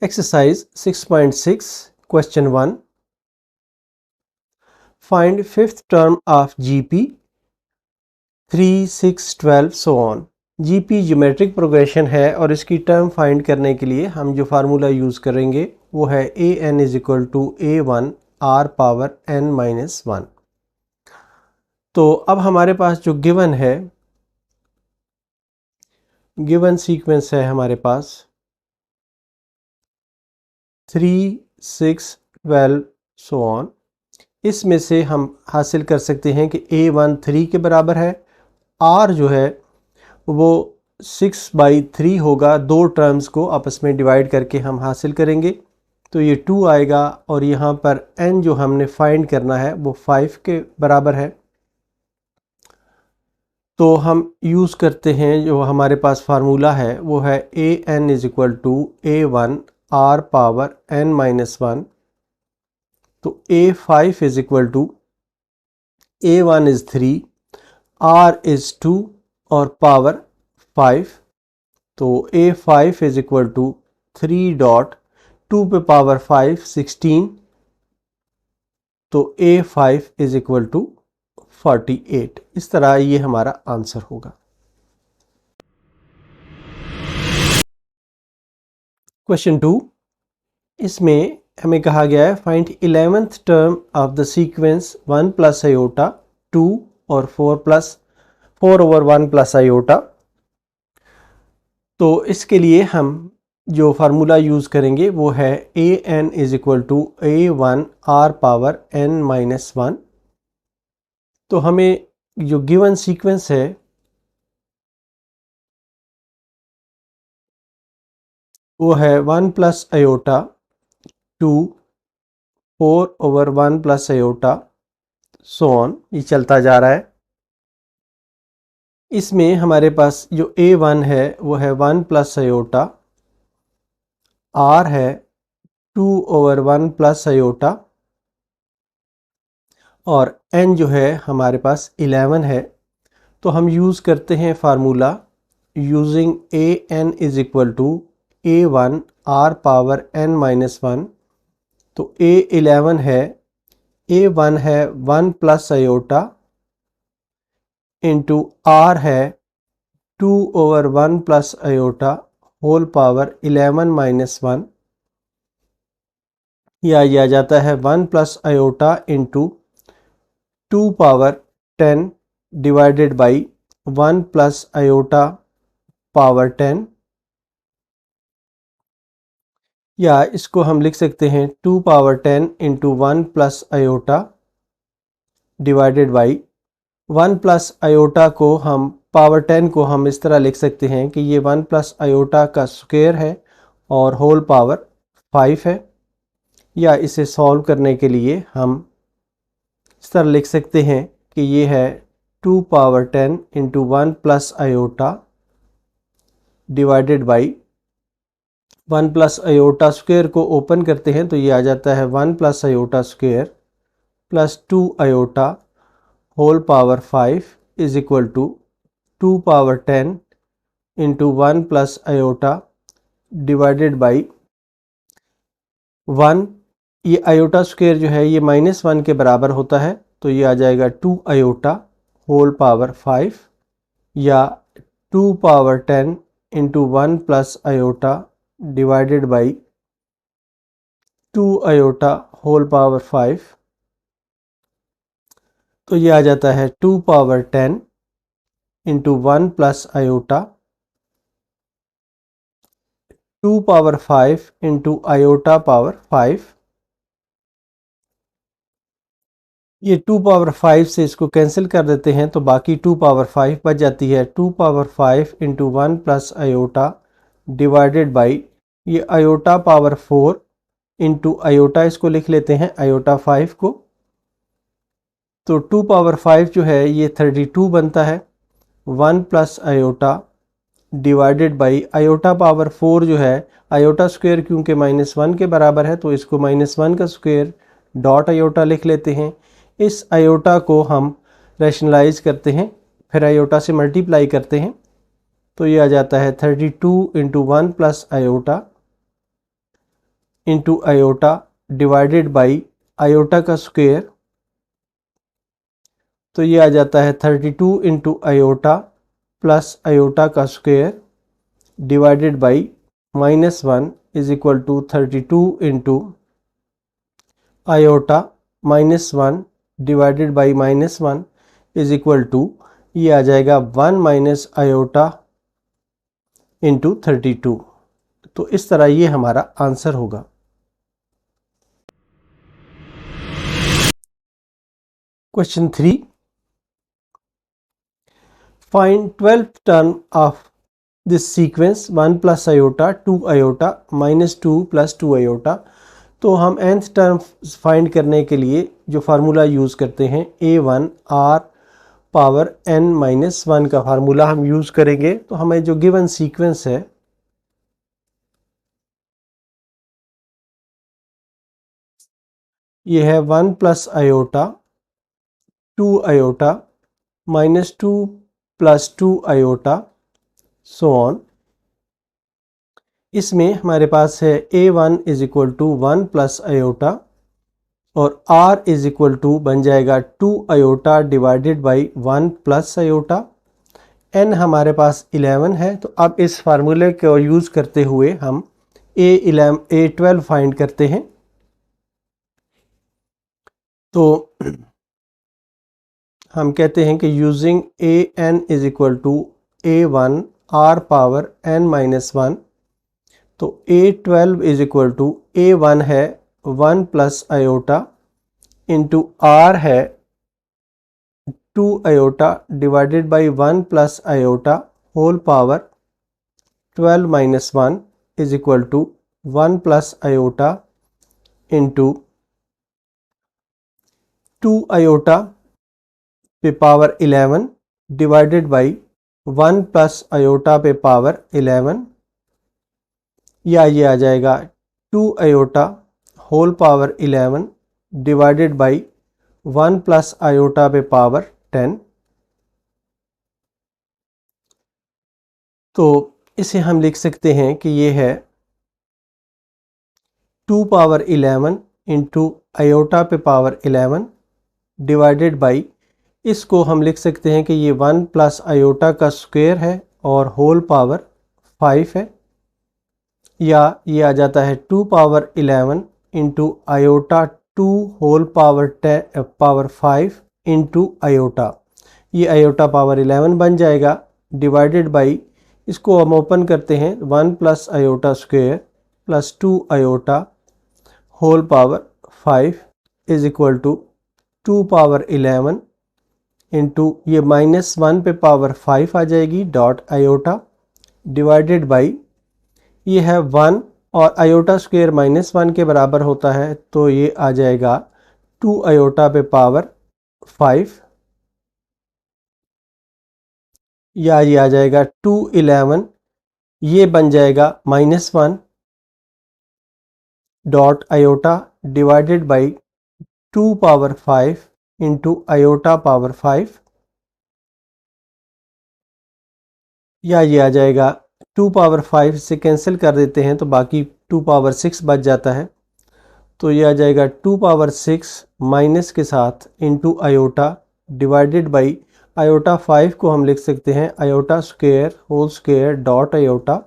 Exercise 6.6, question 1. Find fifth term of GP 3, 6, 12 so on. GP geometric progression है और इसकी term find करने के लिए हम जो फार्मूला यूज़ करेंगे वो है an is equal to a1 r power n minus 1। तो अब हमारे पास जो गिवन है, गिवन सीक्वेंस है हमारे पास 3, 6, 12 सो ऑन। इसमें से हम हासिल कर सकते हैं कि a1 3 के बराबर है, r जो है वो 6/3 होगा। दो टर्म्स को आपस में डिवाइड करके हम हासिल करेंगे तो ये 2 आएगा और यहाँ पर n जो हमने फाइंड करना है वो 5 के बराबर है। तो हम यूज़ करते हैं जो हमारे पास फार्मूला है वो है an is equal to a1 r power n minus 1। तो a5 is equal to a1 is 3, r is 2 और पावर 5। तो a5 इज इक्वल टू 3.2 पे पावर 5 16। तो a5 इज इक्वल टू 48। इस तरह ये हमारा आंसर होगा। क्वेश्चन 2, इसमें हमें कहा गया है find 11th term of the sequence 1 plus iota 2 और 4 ओवर 1 प्लस आयोटा। तो इसके लिए हम जो फार्मूला यूज़ करेंगे वो है an is equal to a1 r power n minus 1। तो हमें जो गिवन सीक्वेंस है वो है 1 plus iota 2 4 over 1 plus iota so on, ये चलता जा रहा है। इसमें हमारे पास जो a1 है वो है 1 प्लस आयोटा, r है 2 ओवर 1 प्लस आयोटा और n जो है हमारे पास 11 है। तो हम यूज़ करते हैं formula using an is equal to a1 r power n minus 1। तो a11 है, a1 है 1 प्लस आयोटा इंटू r है 2 over 1 plus iota whole power 11 minus 1, या ये आ जाता है 1 plus iota into 2 power 10 divided by 1 plus iota power 10, या इसको हम लिख सकते हैं 2 power 10 into 1 plus iota divided by 1 plus iota को हम पावर 10 को हम इस तरह लिख सकते हैं कि ये 1 प्लस आयोटा का स्क्वायर है और होल पावर 5 है। या इसे सॉल्व करने के लिए हम इस तरह लिख सकते हैं कि ये है 2 power 10 into 1 plus iota divided by 1 plus iota square को ओपन करते हैं तो ये आ जाता है 1 plus iota square plus 2 iota whole power 5 is equal to 2 power 10 into 1 plus iota divided by 1। ये आयोटा स्क्वायर जो है ये -1 के बराबर होता है तो ये आ जाएगा 2 आयोटा होल पावर 5, या 2 power 10 into 1 plus iota divided by 2 iota whole power 5। तो ये आ जाता है 2 power 10 into 1 plus iota 2 power 5 into iota power 5। ये 2 पावर 5 से इसको कैंसिल कर देते हैं तो बाकी 2 पावर 5 बच जाती है। 2 power 5 into 1 plus iota divided by ये आयोटा पावर 4 इंटू आयोटा, इसको लिख लेते हैं आयोटा 5 को। तो 2 पावर 5 जो है ये 32 बनता है। 1 plus iota divided by iota power 4 जो है, आयोटा स्क्वायर क्योंकि -1 के बराबर है तो इसको -1 का स्क्वायर डॉट आयोटा लिख लेते हैं। इस आयोटा को हम रैशनलाइज करते हैं, फिर आयोटा से मल्टीप्लाई करते हैं, तो ये आ जाता है 32 into 1 plus iota into iota divided by iota का स्क्वायर, तो ये आ जाता है 32 इंटू आयोटा प्लस आयोटा का square divided by -1 is equal to 32 into iota -1 divided by -1 is equal to, ये आ जाएगा 1 माइनस आयोटा इंटू 32। तो इस तरह ये हमारा आंसर होगा। Question 3, find 12th term of this sequence 1 plus iota 2 iota -2 plus 2 iota. तो हम nth टर्म फाइंड करने के लिए जो फार्मूला यूज़ करते हैं a1 r पावर n-1 का फार्मूला हम यूज़ करेंगे। तो हमें जो गिवन सीक्वेंस है ये है 1 plus iota 2 iota -2 plus 2 iota so on. इसमें हमारे पास है a1 is equal to 1 plus iota और r इज इक्वल टू बन जाएगा 2 iota divided by 1 plus iota. n हमारे पास 11 है, तो अब इस फार्मूले को यूज़ करते हुए हम a12 फाइंड करते हैं। तो हम कहते हैं कि using an is equal to a1 r power n-1, तो a12 is equal to a1 है 1 प्लस आयोटा इंटू r है 2 iota divided by 1 plus iota whole power 12 minus 1 is equal to 1 plus iota into 2 iota पे power 11 divided by 1 plus iota पे power 11, या ये आ जाएगा 2 iota whole power 11 divided by 1 plus iota पे power 10। तो इसे हम लिख सकते हैं कि ये है 2 पावर 11 इंटू आयोटा पे पावर 11 डिवाइडेड बाई, इसको हम लिख सकते हैं कि ये 1 प्लस आयोटा का स्क्वायर है और होल पावर 5 है, या ये आ जाता है 2 power 11 into iota 2 whole power 5 into iota, ये आयोटा पावर 11 बन जाएगा डिवाइडेड बाई, इसको हम ओपन करते हैं 1 plus iota square plus 2 iota whole power 5 is equal to 2 power 11 into ये -1 पे पावर 5 आ जाएगी डॉट आयोटा डिवाइडेड बाई, ये है 1 और आयोटा स्क्वायर -1 के बराबर होता है, तो ये आ जाएगा 2 आयोटा पे पावर 5, या ये आ जाएगा 211, ये बन जाएगा -1 dot iota divided by 2 power 5 into iota power 5, या ये आ जाएगा 2 पावर 5 से कैंसिल कर देते हैं तो बाकी 2 पावर 6 बच जाता है, तो ये आ जाएगा 2 पावर 6 माइनस के साथ into iota divided by iota 5 को हम लिख सकते हैं iota square whole square dot iota,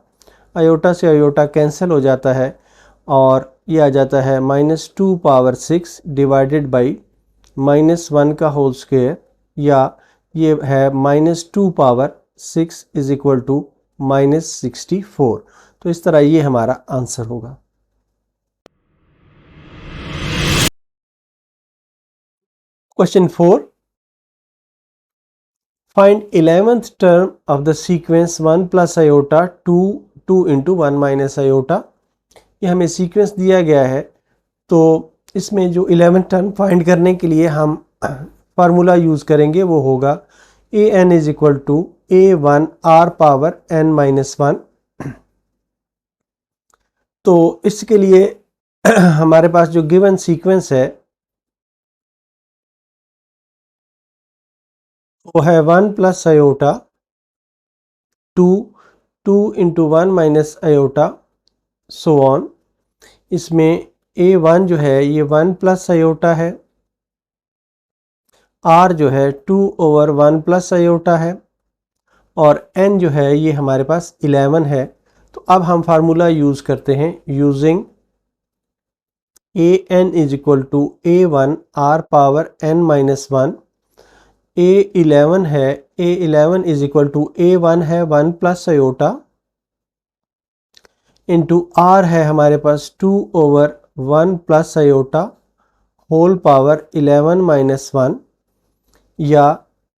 iota से आयोटा कैंसिल हो जाता है और ये आ जाता है -2 पावर 6 डिवाइडेड बाई -1 का होल स्क्वायर, या ये है -2 पावर 6 इज इक्वल टू -64। तो इस तरह ये हमारा आंसर होगा। Question 4, find 11th term of the sequence 1 plus iota 2 into 1 minus iota. ये हमें सीक्वेंस दिया गया है, तो इसमें जो 11th टर्म फाइंड करने के लिए हम फार्मूला यूज़ करेंगे वो होगा an is equal to a1 r power n-1। तो इसके लिए हमारे पास जो गिवन सीक्वेंस है वो है 1 plus iota 2 2 into 1 minus iota so on. इसमें a1 जो है ये 1 प्लस आयोटा है, r जो है 2 ओवर 1 प्लस आयोटा है और n जो है ये हमारे पास 11 है। तो अब हम फार्मूला यूज़ करते हैं using an is equal to a1 r power n-1। a11 है, a11 is equal to a1 है 1 प्लस आयोटा इंटू r है हमारे पास 2 over 1 plus iota whole power 11 minus 1, या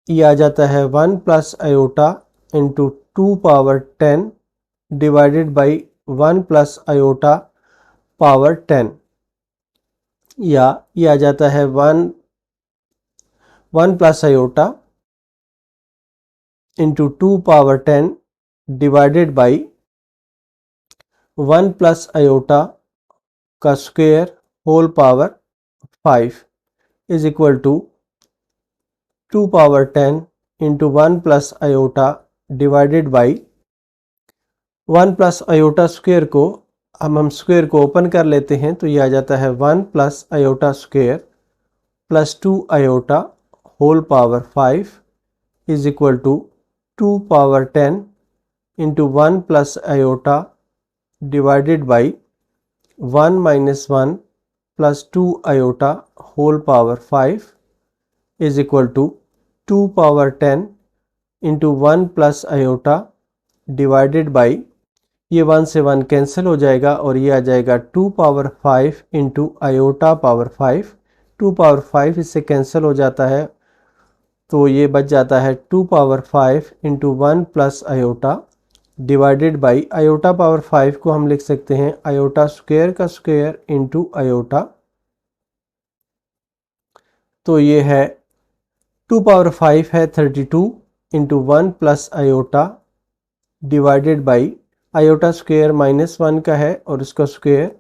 ये आ जाता है 1 plus iota into 2 power 10 divided by 1 plus iota power 10, या ये आ जाता है 1 plus iota into 2 power 10 divided by 1 plus iota का square whole power 5 is equal to 2 power 10 into 1 plus iota divided by 1 plus iota square को हम square को open कर लेते हैं तो ये आ जाता है 1 plus iota square plus 2 iota whole power 5 is equal to 2 power 10 into 1 plus iota divided by 1 minus 1 plus 2 iota whole power 5 is equal to 2 power 10 into 1 plus iota divided by, ये 1 से 1 कैंसिल हो जाएगा और ये आ जाएगा 2 power 5 into iota power 5। 2 power 5 इससे cancel हो जाता है तो ये बच जाता है 2 power 5 into 1 plus iota divided by iota power 5 को हम लिख सकते हैं आयोटा स्क्वायर का स्क्वायर इंटू आयोटा। तो ये है 2 पावर 5 है 32 into 1 plus iota divided by iota square minus 1 का है और इसका square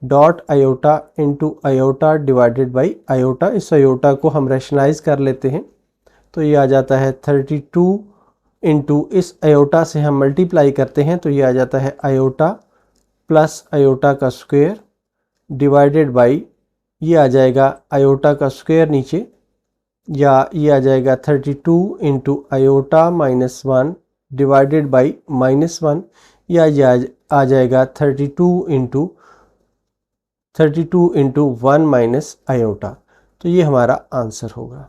dot iota into iota divided by iota. इस आयोटा को हम रैशनलाइज कर लेते हैं तो ये आ जाता है 32 इंटू इस आयोटा से हम मल्टीप्लाई करते हैं तो ये आ जाता है आयोटा प्लस आयोटा का स्क्वायर डिवाइडेड बाई, ये आ जाएगा आयोटा का स्क्वायर नीचे, या ये आ जाएगा 32 into iota minus 1 divided by minus 1, या ये आ जाएगा 32 इंटू 1 माइनस आयोटा। तो ये हमारा आंसर होगा।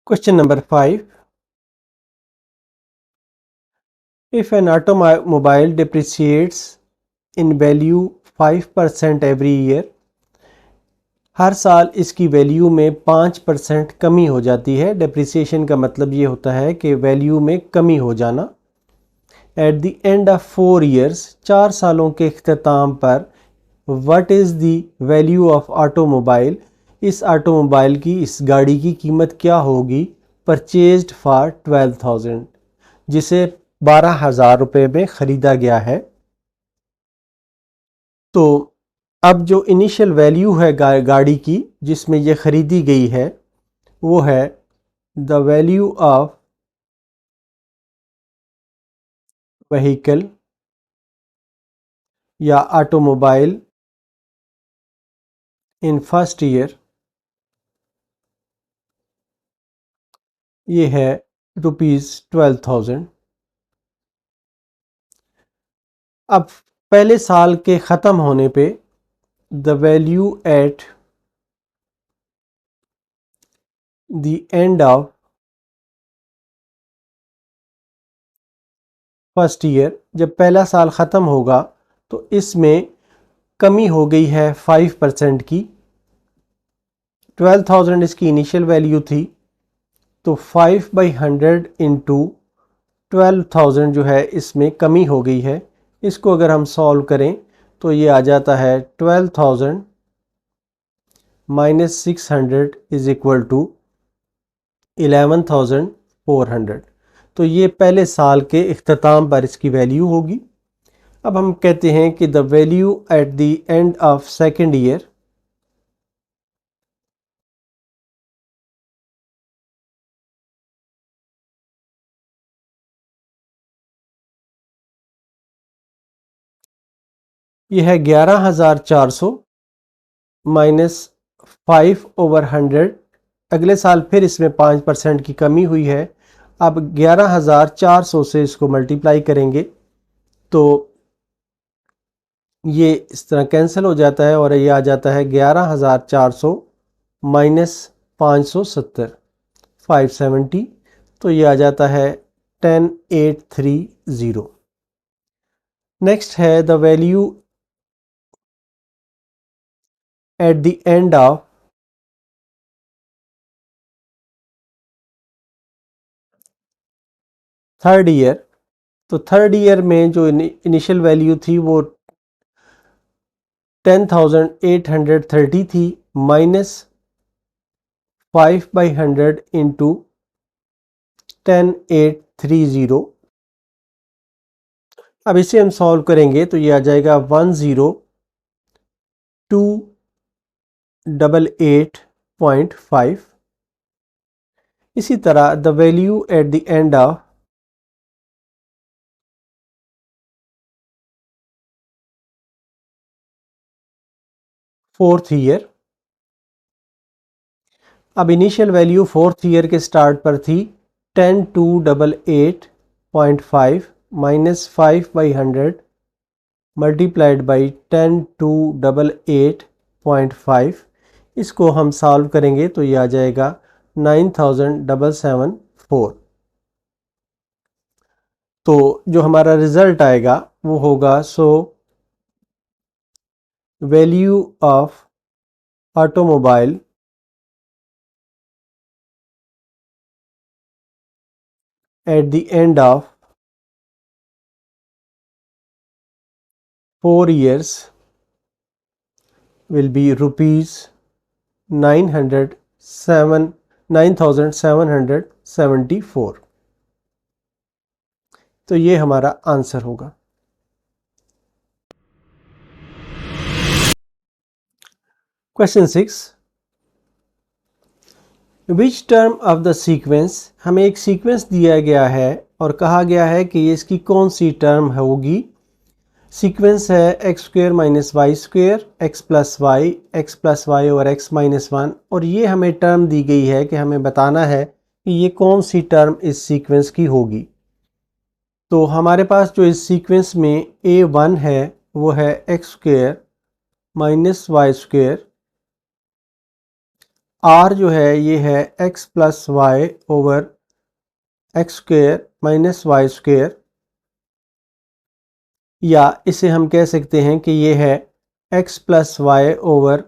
Question number 5, if an automobile depreciates in value 5% every year, हर साल इसकी वैल्यू में 5% कमी हो जाती है। डेप्रिसिएशन का मतलब ये होता है कि वैल्यू में कमी हो जाना। At the end of 4 years, 4 सालों के इख्तिताम पर, what is the value of automobile, इस ऑटोमोबाइल की, इस गाड़ी की कीमत क्या होगी, परचेज्ड फॉर 12,000, जिसे 12,000 रुपये में ख़रीदा गया है। तो अब जो इनिशियल वैल्यू है गाड़ी की जिसमें ये ख़रीदी गई है वो है द वैल्यू ऑफ व्हीकल या ऑटोमोबाइल इन फर्स्ट ईयर, ये है ₹12,000। अब पहले साल के ख़त्म होने पे the value at the end of first year, जब पहला साल ख़त्म होगा तो इसमें कमी हो गई है 5% की। 12,000 इसकी इनिशियल वैल्यू थी, तो 5/100 इंटू 12,000 जो है इसमें कमी हो गई है। इसको अगर हम सॉल्व करें तो ये आ जाता है 12,000 माइनस 600 इज इक्वल टू 11,400। तो ये पहले साल के इख्तिताम पर इसकी वैल्यू होगी। अब हम कहते हैं कि the value at the end of second year यह है 11,400 माइनस 5/100। अगले साल फिर इसमें 5% की कमी हुई है। अब 11,400 से इसको मल्टीप्लाई करेंगे तो ये इस तरह कैंसिल हो जाता है और ये आ जाता है 11,400 माइनस 570 570। तो ये आ जाता है 10,830। नेक्स्ट है the value at the end of third year. तो थर्ड ईयर में जो इनिशियल वैल्यू थी वो 10,830 थी माइनस 5/100 इंटू 10,830। अब इसे हम सॉल्व करेंगे तो ये आ जाएगा 10288.5। इसी तरह the value at the end of fourth year. अब इनिशियल वैल्यू फोर्थ ईयर के स्टार्ट पर थी 10,288.5 माइनस 5/100 मल्टीप्लाइड बाई 10,288.5। इसको हम सॉल्व करेंगे तो ये आ जाएगा 9,774। तो जो हमारा रिजल्ट आएगा वो होगा value of automobile at the end of 4 years will be rupees 9,774। तो ये हमारा आंसर होगा। Question 6, which term of the sequence. हमें एक सीक्वेंस दिया गया है और कहा गया है कि इसकी कौन सी टर्म होगी। सीक्वेंस है x square minus y square, x plus y और एक्स माइनस 1। और ये हमें टर्म दी गई है कि हमें बताना है कि ये कौन सी टर्म इस सीक्वेंस की होगी। तो हमारे पास जो इस सीक्वेंस में A1 है वो है x square minus y square. R जो है ये है x plus y over x square minus y square, या इसे हम कह सकते हैं कि ये है x plus y over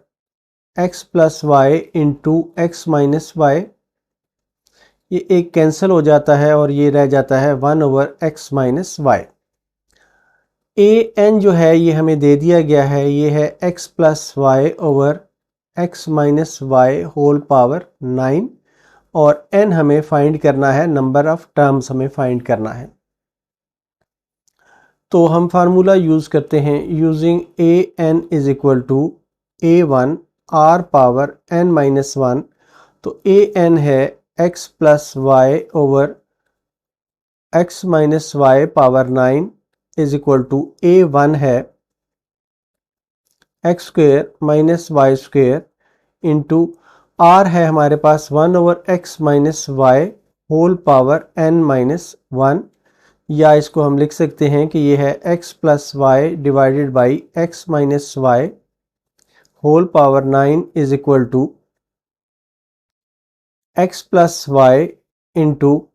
x plus y into x minus y. ये एक कैंसिल हो जाता है और ये रह जाता है 1 over x minus Y. A N जो है ये हमें दे दिया गया है, ये है x plus y over x minus y whole power 9। और एन हमें फाइंड करना है, नंबर ऑफ टर्म्स हमें फाइंड करना है। तो हम फार्मूला यूज़ करते हैं using a n is equal to A1 R power n minus 1। तो ए एन है x plus y over x minus y power 9 is equal to A1 है x square minus y square into R है हमारे पास 1 over x minus y whole power n minus 1, या इसको हम लिख सकते हैं कि ये है x plus y divided by x minus y whole power 9 is equal to x plus y into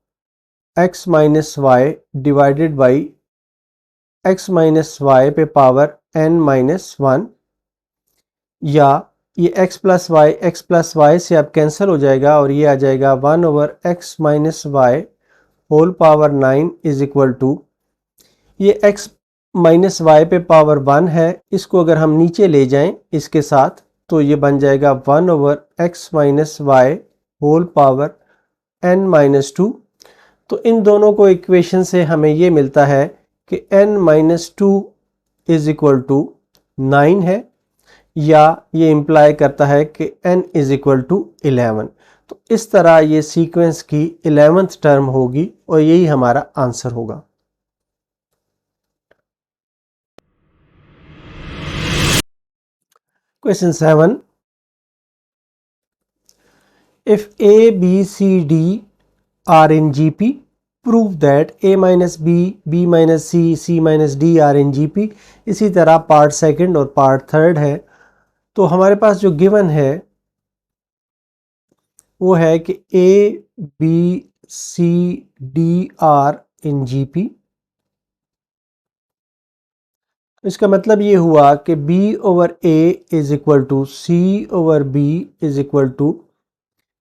x minus y divided by x minus y पे पावर n माइनस 1, या ये x प्लस वाई से अब cancel हो जाएगा और ये आ जाएगा 1 over x minus y whole power 9 is equal to, ये x माइनस वाई पे पावर 1 है, इसको अगर हम नीचे ले जाएं इसके साथ तो ये बन जाएगा 1 over x minus y whole power n-2। तो इन दोनों को इक्वेशन से हमें ये मिलता है कि n-2 इज इक्वल टू 9 है, या ये इम्प्लाई करता है कि n इज इक्वल टू 11। तो इस तरह ये सीक्वेंस की 11th टर्म होगी और यही हमारा आंसर होगा। Question 7. If A, B, C, D are in GP, prove that A minus B, B minus C, C minus D are in GP। इसी तरह पार्ट सेकंड और पार्ट थर्ड है। तो हमारे पास जो गिवन है वो है कि A, B, C, D are in GP। इसका मतलब ये हुआ कि B over A is equal to C over B is equal to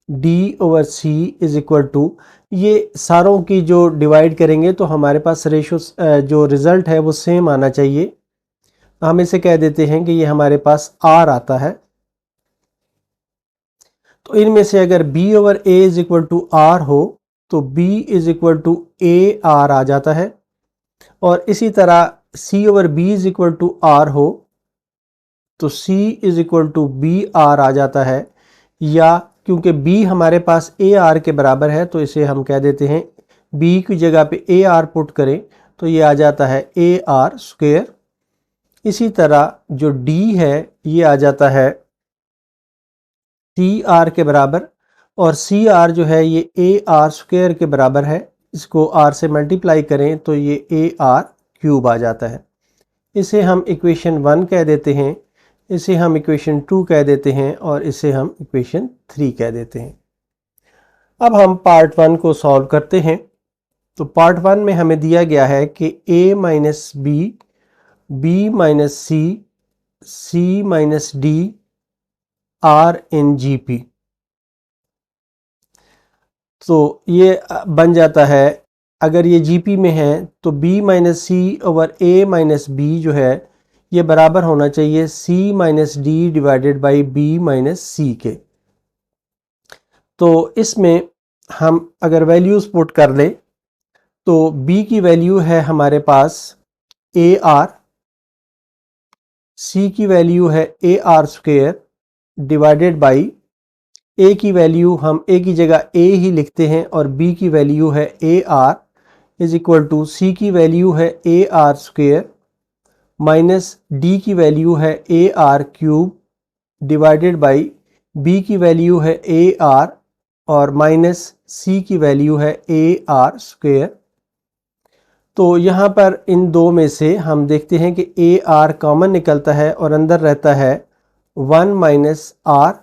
D over C is equal to, ये सारों की जो डिवाइड करेंगे तो हमारे पास रेशो जो रिज़ल्ट है वो सेम आना चाहिए। हम इसे कह देते हैं कि ये हमारे पास R आता है। तो इनमें से अगर B over A is equal to R हो तो B is equal to A R आ जाता है, और इसी तरह C over B is equal to R हो तो C is equal to B R आ जाता है। या क्योंकि B हमारे पास A R के बराबर है तो इसे हम कह देते हैं B की जगह पे A R पुट करें तो ये आ जाता है A R स्क्वायर। इसी तरह जो D है ये आ जाता है C R के बराबर, और C R जो है ये A R स्क्वायर के बराबर है। इसको R से मल्टीप्लाई करें तो ये A R क्यूब आ जाता है। इसे हम इक्वेशन 1 कह देते हैं, इसे हम इक्वेशन 2 कह देते हैं और इसे हम इक्वेशन 3 कह देते हैं। अब हम पार्ट 1 को सॉल्व करते हैं। तो पार्ट 1 में हमें दिया गया है कि A minus B, B minus C, C minus D are in GP। तो ये बन जाता है, अगर ये GP में है तो B minus C over A minus B जो है ये बराबर होना चाहिए C minus D divided by B minus C के। तो इसमें हम अगर वैल्यूज़ पुट कर लें तो B की वैल्यू है हमारे पास AR, C की वैल्यू है AR square divided by A की वैल्यू हम A की जगह A ही लिखते हैं और B की वैल्यू है AR is equal to C की वैल्यू है AR स्क्वायर माइनस D की वैल्यू है AR cube divided by B की वैल्यू है AR और माइनस C की वैल्यू है AR स्क्वायर। तो यहाँ पर इन दो में से हम देखते हैं कि AR कॉमन निकलता है और अंदर रहता है 1 माइनस R।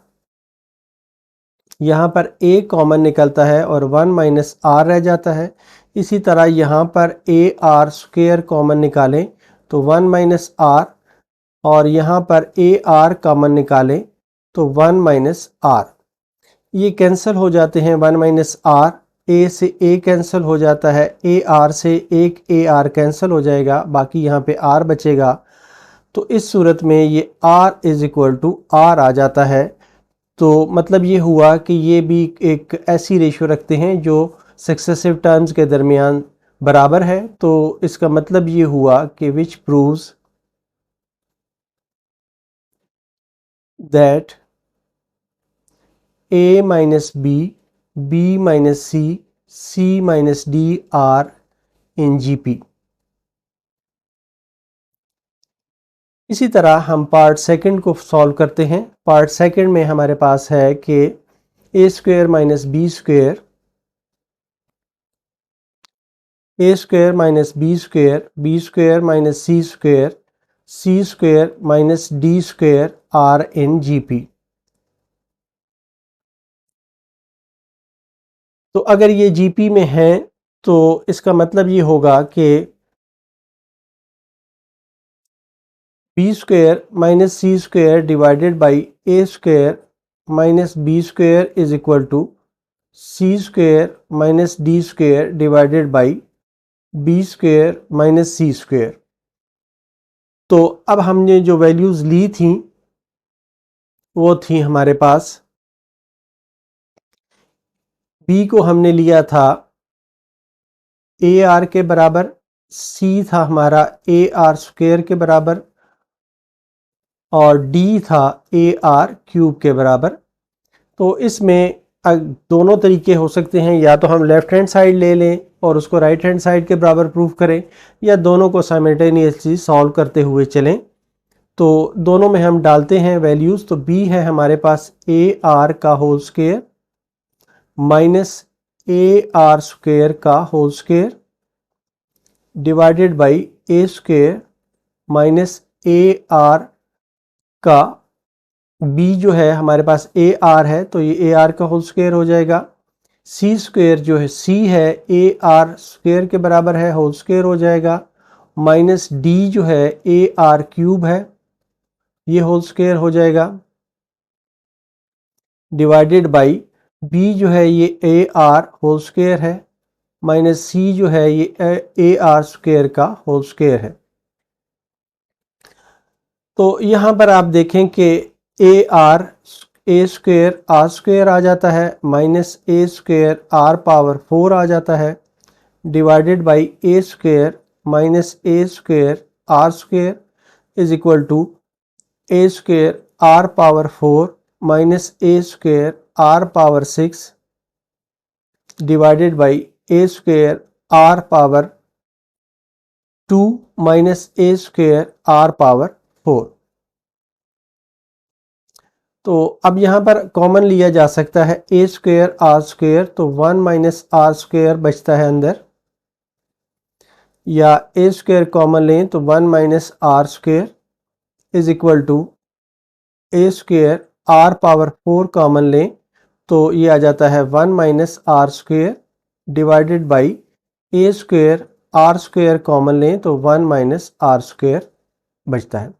यहाँ पर A कॉमन निकलता है और 1 माइनस R रह जाता है। इसी तरह यहाँ पर AR स्क्वायर कॉमन निकालें तो 1 माइनस R, और यहाँ पर AR कॉमन निकालें तो 1 माइनस R। ये कैंसिल हो जाते हैं 1 माइनस R, A से A कैंसिल हो जाता है, AR से एक AR कैंसिल हो जाएगा, बाकी यहाँ पे R बचेगा। तो इस सूरत में ये R is equal to R आ जाता है। तो मतलब ये हुआ कि ये भी एक ऐसी रेशो रखते हैं जो सक्सेसिव टर्म्स के दरमियान बराबर है। तो इसका मतलब ये हुआ कि which proves that A minus B, B minus C, C minus D are in GP। इसी तरह हम पार्ट सेकंड को सॉल्व करते हैं। पार्ट सेकंड में हमारे पास है कि A square minus B square, A square minus B square, B square minus C square, C square minus D square are in GP। तो अगर ये GP में है तो इसका मतलब ये होगा कि B square minus C square divided by A square minus B square is equal to C square minus D square divided by B square minus C square. तो अब हमने जो वैल्यूज़ ली थी वो थी हमारे पास b को हमने लिया था ए आर के बराबर, c था हमारा ए आर स्क्वायर के बराबर और d था ए आर क्यूब के बराबर। तो इसमें दोनों तरीके हो सकते हैं, या तो हम लेफ्ट हैंड साइड ले लें और उसको राइट हैंड साइड के बराबर प्रूफ करें, या दोनों को साइमल्टेनियसली सॉल्व करते हुए चलें। तो दोनों में हम डालते हैं वैल्यूज़। तो b है हमारे पास ए आर का whole square minus A R square का whole square divided by A square minus A are का, b जो है हमारे पास ए आर है तो ये ए आर का होल स्क्वायर हो जाएगा। सी स्क्वायर जो है, c है ए आर स्क्वायर के बराबर है, होल स्क्वायर हो जाएगा, माइनस d जो है ए आर क्यूब है, ये होल स्क्वायर हो जाएगा, डिवाइडेड बाई b जो है ये ए आर होल स्क्वायर है, माइनस c जो है ये ए आर स्क्वायर का होल स्क्वायर है। तो यहाँ पर आप देखें कि A R A square are square आ जाता है, minus A square are power 4 आ जाता है, divided by A square minus A square are square is equal to A square are power 4 minus A square are power 6 divided by A square are power 2 minus A square are power 4। तो अब यहाँ पर common लिया जा सकता है ए square are square, तो 1 minus r square बचता है अंदर, या ए स्क्वायर कॉमन लें तो 1 minus r square is equal to A square are power 4 common लें तो ये आ जाता है 1 minus r square divided by A square are square common लें तो 1 माइनस आर स्क्वायर बचता है।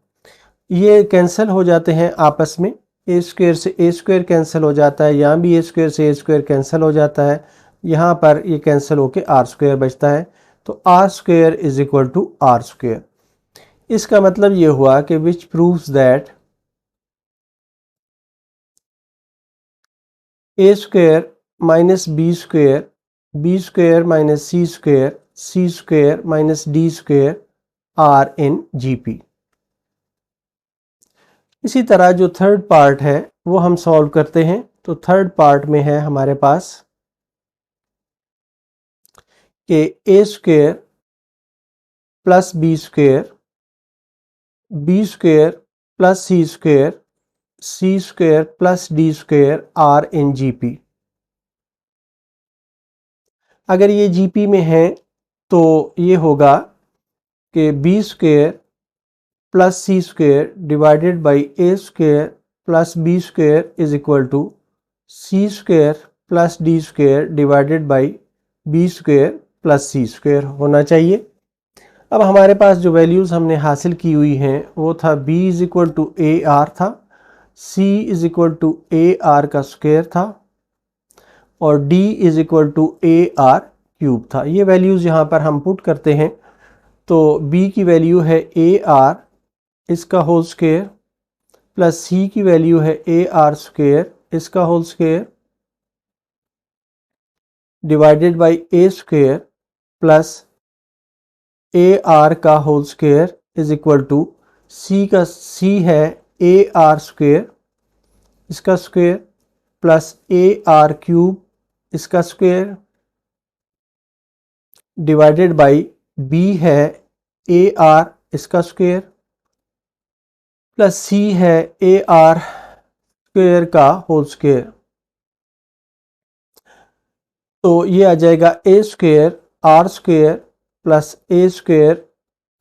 ये कैंसिल हो जाते हैं आपस में, ए स्क्वायर से ए स्क्वायर कैंसिल हो जाता है, यहाँ भी ए स्क्वायर से ए स्क्वायर कैंसिल हो जाता है, यहाँ पर ये कैंसिल होके आर स्क्वायर बचता है। तो R square is equal to are square. इसका मतलब ये हुआ कि which proves that A square minus B square minus C square minus D square are in GP. इसी तरह जो थर्ड पार्ट है वो हम सॉल्व करते हैं। तो थर्ड पार्ट में है हमारे पास कि A square plus B square plus C square plus D square are in GP. अगर ये जीपी में है तो ये होगा कि B square plus C square divided by A square plus B square is equal to C square plus D square divided by B square plus C square होना चाहिए। अब हमारे पास जो वैल्यूज़ हमने हासिल की हुई हैं वो था b is equal to a r था, c is equal to a are का स्क्वायर था और d is equal to a are cube था। ये वैल्यूज़ यहाँ पर हम पुट करते हैं। तो b की वैल्यू है ए आर इसका होल स्क्वायर प्लस c की वैल्यू है ए आर स्क्वायर इसका whole square divided by A square plus A R का whole square is equal to c है ए आर स्क्वायर इसका square plus A R cube इसका square divided by b है A R इसका square plus c है A R square का whole square. तो ये आ जाएगा A square are square plus a square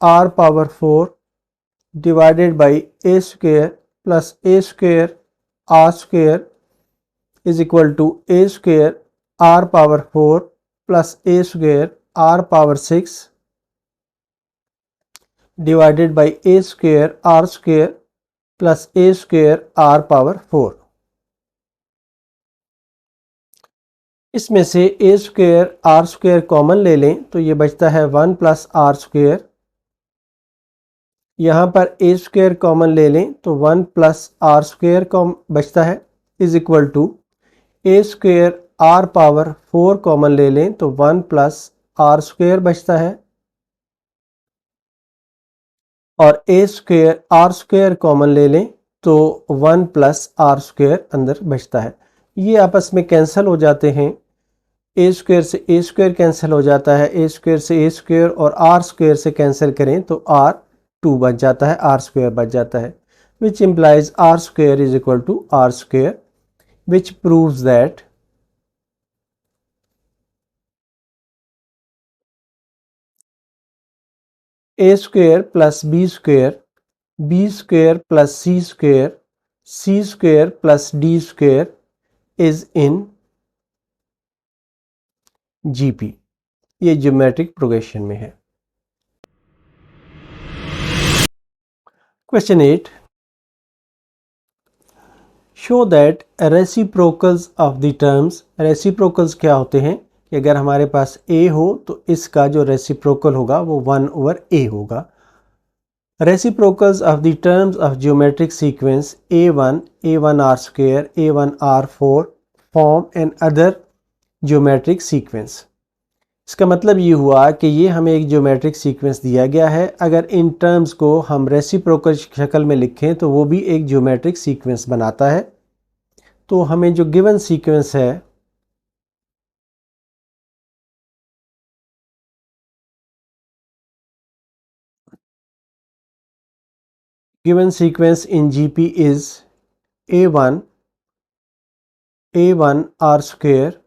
are power 4 divided by A square plus a square are square is equal to A square are power 4 plus a square are power 6 divided by A square are square plus a square are power 4। इसमें से a square are square common ले लें तो ये बचता है 1 plus are square. यहाँ पर ए स्क्वायर कॉमन ले लें तो 1 प्लस आर स्क्वायर बचता है is equal to A square are power 4 common ले लें तो 1 प्लस आर स्क्वायर बचता है, और ए स्क्वायर आर स्क्वायर कॉमन ले लें तो 1 प्लस आर स्क्वायर अंदर बचता है। ये आपस में कैंसिल हो जाते हैं, ए स्क्वायर से ए स्क्वायर कैंसिल हो जाता है, ए स्क्वायर से ए स्क्वायर और आर स्क्वायर से कैंसिल करें तो आर 2 बच जाता है, आर स्क्वायर बच जाता है, which implies r square is equal to are square, which proves that A square plus B square plus C square plus D square is in GP. ये ज्योमेट्रिक प्रोग्रेशन में है। Question 8, show that reciprocals of the terms. Reciprocals क्या होते हैं कि अगर हमारे पास a हो तो इसका जो रेसिप्रोकल होगा वो 1/a होगा। Reciprocals of the terms of geometric sequence a1 r square a1r4 form another geometric sequence. इसका मतलब ये हुआ कि ये हमें एक ज्योमेट्रिक सीक्वेंस दिया गया है, अगर इन टर्म्स को हम रेसिप्रोकल शक्ल में लिखें तो वो भी एक ज्योमेट्रिक सीक्वेंस बनाता है। तो हमें जो गिवन सीक्वेंस है given sequence in GP is a1 r square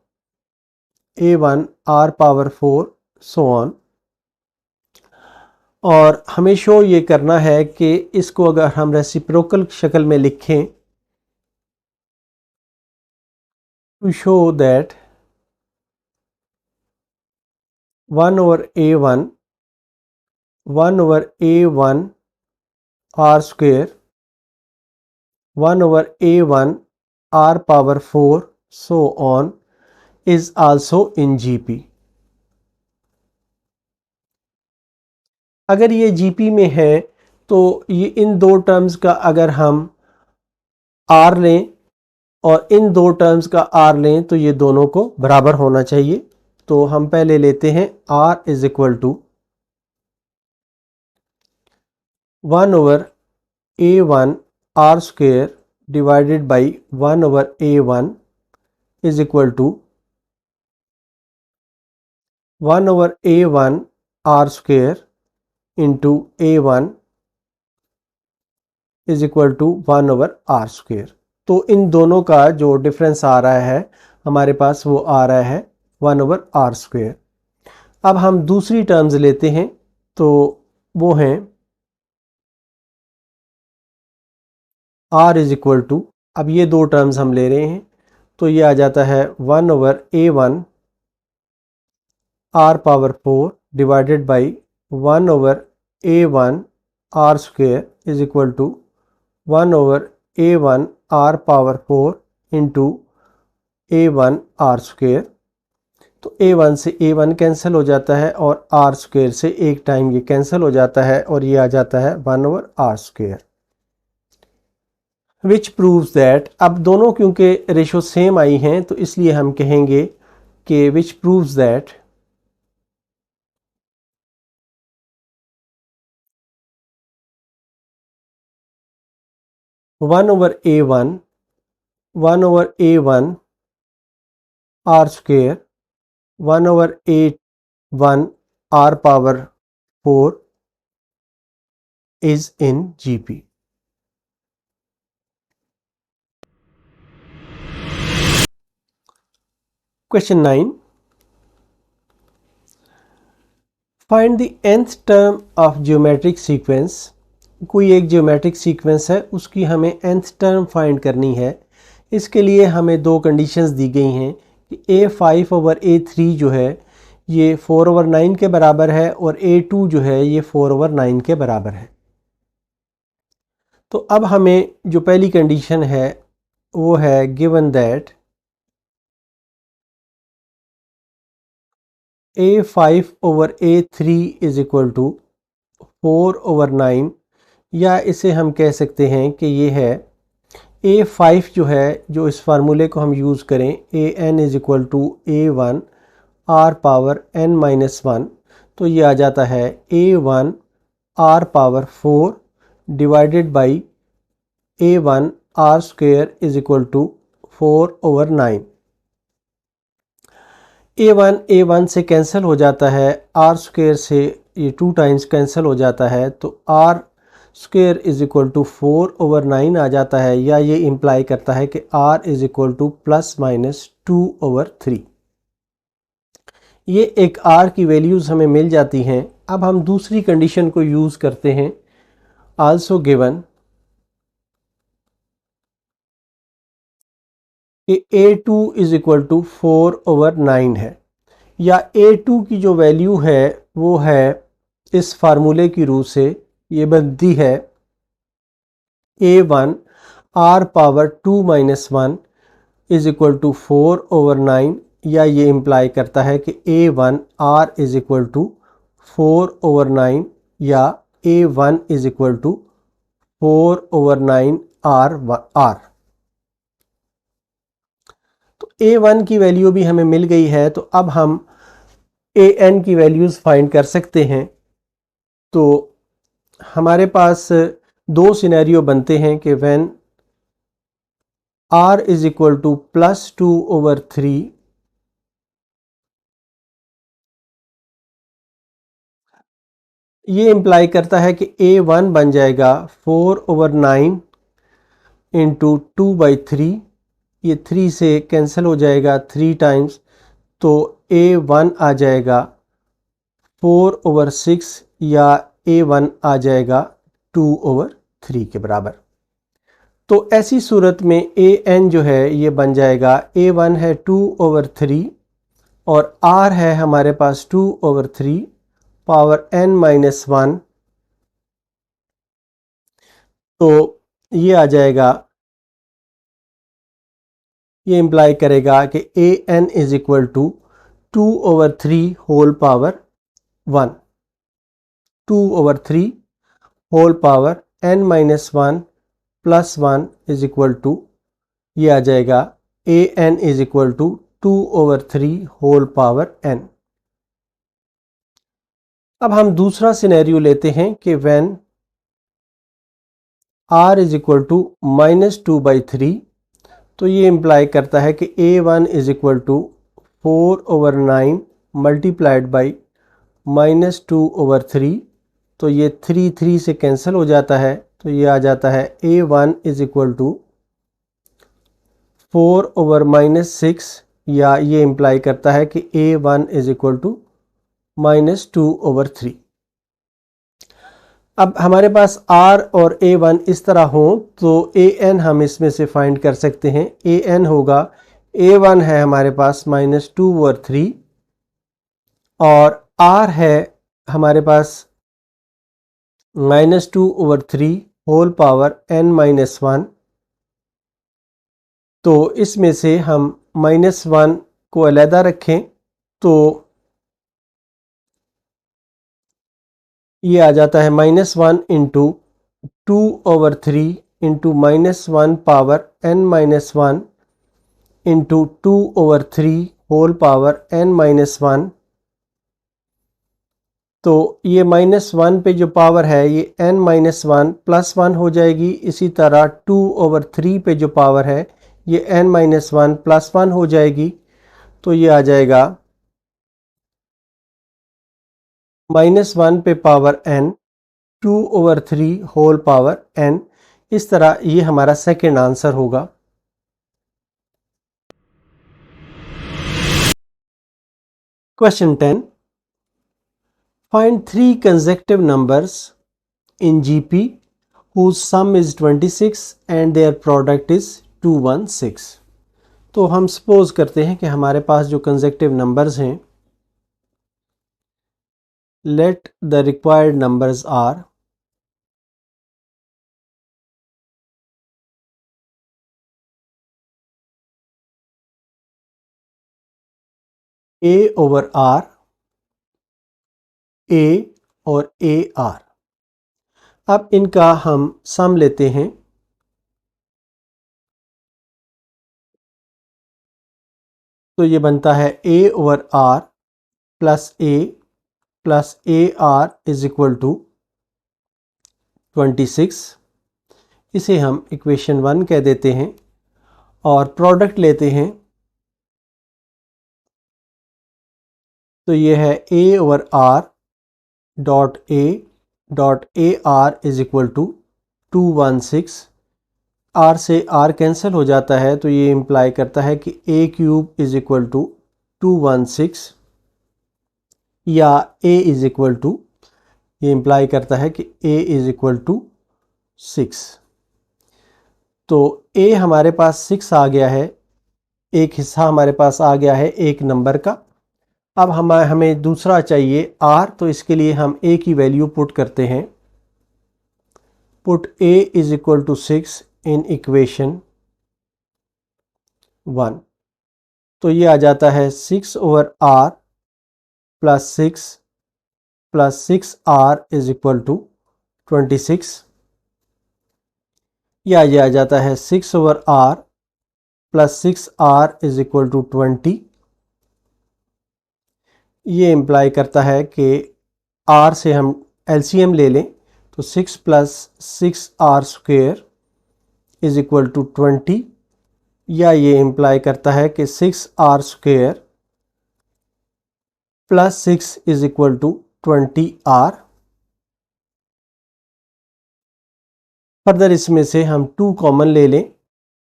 a1 r power 4 so on. और हमें शो ये करना है कि इसको अगर हम रेसिप्रोकल शक्ल में लिखें to show that 1/a1 r square 1/a1 r power 4 so on is also in GP। अगर ये GP में है तो ये इन दो टर्म्स का अगर हम r लें और इन दो टर्म्स का r लें तो ये दोनों को बराबर होना चाहिए। तो हम पहले लेते हैं r is equal to 1/a1 r square divided by 1/a1 is equal to 1/a1 r square into a1 is equal to 1/r square. तो इन दोनों का जो डिफरेंस आ रहा है हमारे पास वो आ रहा है 1/r स्क्वायर। अब हम दूसरी टर्म्स लेते हैं तो वो हैं r इज इक्वल टू, अब ये दो टर्म्स हम ले रहे हैं तो ये आ जाता है 1/a1 r power 4 divided by 1/a1 r square is equal to 1/a1 r power 4 into a1 r square. तो a1 से a1 कैंसिल हो जाता है और r स्क्वायर से एक टाइम ये कैंसिल हो जाता है और ये आ जाता है 1/r square, which proves that. अब दोनों क्योंकि रेशो सेम आई हैं तो इसलिए हम कहेंगे कि which proves that 1/a1 r square 1/a1 r power 4 is in GP। Question 9, find the nth term of geometric sequence. कोई एक ज्योमेट्रिक सीक्वेंस है उसकी हमें nth टर्म फाइंड करनी है। इसके लिए हमें दो कंडीशंस दी गई हैं कि a5/a3 जो है ये 4/9 के बराबर है और a2 जो है ये 4/9 के बराबर है। तो अब हमें जो पहली कंडीशन है वो है given that a5/a3 is equal to 4/9, या इसे हम कह सकते हैं कि ये है A5 जो है, जो इस फार्मूले को हम यूज़ करें, AN is equal to A1 R power n-1, तो ये आ जाता है A1 R power 4 divided by A1 R square is equal to 4/9। A1 से कैंसिल हो जाता है, R स्क्वेयर से ये 2 टाइम्स कैंसिल हो जाता है, तो R square is equal to 4/9 आ जाता है, या ये इम्प्लाई करता है कि R इज इक्वल टू +-2/3। ये एक R की वैल्यूज़ हमें मिल जाती हैं। अब हम दूसरी कंडीशन को यूज़ करते हैं, आल्सो गिवन कि A2 इज इक्वल टू 4/9 है, या A2 की जो वैल्यू है वो है इस फार्मूले की रूह से ये बनती है A1 R power 2-1 is equal to 4/9, या ये इम्प्लाई करता है कि A1 R is equal to 4/9, या A1 is equal to 4/9 R। तो A1 की वैल्यू भी हमें मिल गई है, तो अब हम AN की वैल्यूज़ फाइंड कर सकते हैं। तो हमारे पास दो सिनेरियो बनते हैं कि when R is equal to +2/3, ये इम्प्लाई करता है कि A1 बन जाएगा 4/9 इंटू 2/3, ये 3 से कैंसिल हो जाएगा 3 टाइम्स, तो A1 आ जाएगा 4/6, या A1 आ जाएगा 2/3 के बराबर। तो ऐसी सूरत में AN जो है ये बन जाएगा, A1 है 2/3 और R है हमारे पास 2/3 पावर n-1, तो ये आ जाएगा, ये इम्प्लाई करेगा कि AN is equal to 2/3 whole power 1, 2/3 whole power n-1 plus 1 is equal to, ये आ जाएगा AN is equal to 2/3 whole power n। अब हम दूसरा सिनेरियो लेते हैं कि when R is equal to -2/3, तो ये इम्प्लाई करता है कि A1 is equal to 4/9 multiplied by -2/3, तो ये 3 से कैंसिल हो जाता है, तो ये आ जाता है A1 इज इक्वल टू 4/-6, या ये इम्प्लाई करता है कि A1 इज इक्वल टू -2/3। अब हमारे पास R और A1 इस तरह हो, तो AN हम इसमें से फाइंड कर सकते हैं। AN होगा, A1 है हमारे पास -2/3 और R है हमारे पास -2/3 होल पावर n-1, तो इसमें से हम -1 को अलहदा रखें, तो ये आ जाता है -1 into 2/3 into -1 power n-1 into 2/3 whole power n-1, तो ये -1 पे जो पावर है ये n-1 प्लस 1 हो जाएगी। इसी तरह 2/3 पे जो पावर है ये n-1 प्लस 1 हो जाएगी, तो ये आ जाएगा -1 पे power n 2/3 whole power n। इस तरह ये हमारा सेकेंड आंसर होगा। Question 10, find 3 consecutive numbers in GP whose sum is 26 and their product is 216। तो हम सपोज करते हैं कि हमारे पास जो कंसेक्टिव नंबर्स हैं, let the required numbers are A over R, A और AR। अब इनका हम सम लेते हैं, तो ये बनता है a/r plus A r is equal to 26। इसे हम इक्वेशन 1 कह देते हैं और प्रोडक्ट लेते हैं तो ये है a/r dot a r is equal to 216। r से r कैंसिल हो जाता है तो ये इम्प्लाई करता है कि a³ इज इक्वल टू 216 या a इज इक्वल टू, ये इम्प्लाई करता है कि a इज इक्वल टू 6। तो a हमारे पास 6 आ गया है, एक हिस्सा हमारे पास आ गया है एक नंबर का। अब हमें दूसरा चाहिए r, तो इसके लिए हम a की वैल्यू पुट करते हैं। Put a is equal to 6 in equation 1। तो ये आ जाता है 6/r plus 6r is equal to 26, या ये आ जाता है 6/r plus 6r is equal to 20। ये इम्प्लाई करता है कि r से हम एलसीएम ले लें तो 6 plus 6r² is equal to 20, या ये इम्प्लाई करता है कि 6r² plus 6 is equal to 20r। Further इसमें से हम 2 कॉमन ले लें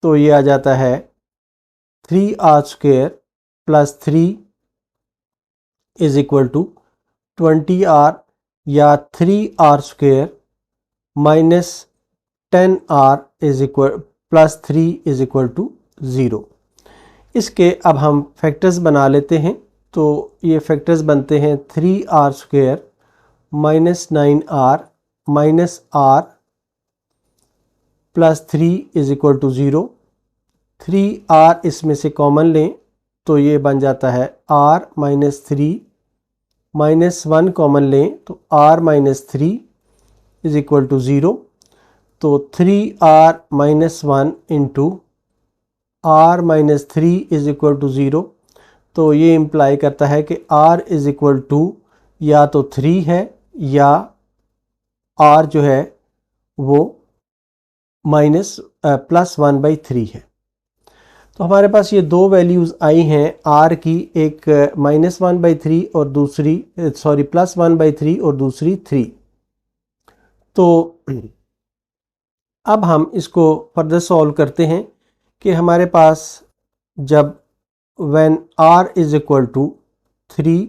तो ये आ जाता है 3r² plus 3 is equal to 20r, या 3r² minus 10r is equal plus 3 is equal to 0। इसके अब हम फैक्टर्स बना लेते हैं। तो ये फैक्टर्स बनते हैं 3r² minus 9r minus r plus 3 is equal to 0। 3r इसमें से कॉमन लें तो ये बन जाता है r माइनस 3, माइनस 1 कॉमन लें तो r minus 3 is equal to 0। तो 3r minus 1 into r minus 3 is equal to 0। तो ये इम्प्लाई करता है कि r इज इक्वल टू या तो 3 है या r जो है वो माइनस प्लस 1/3 है। तो हमारे पास ये दो वैल्यूज़ आई हैं r की, एक माइनस 1/3 और दूसरी प्लस 1/3 और दूसरी 3। तो अब हम इसको फर्दर सॉल्व करते हैं कि हमारे पास जब when r is equal to 3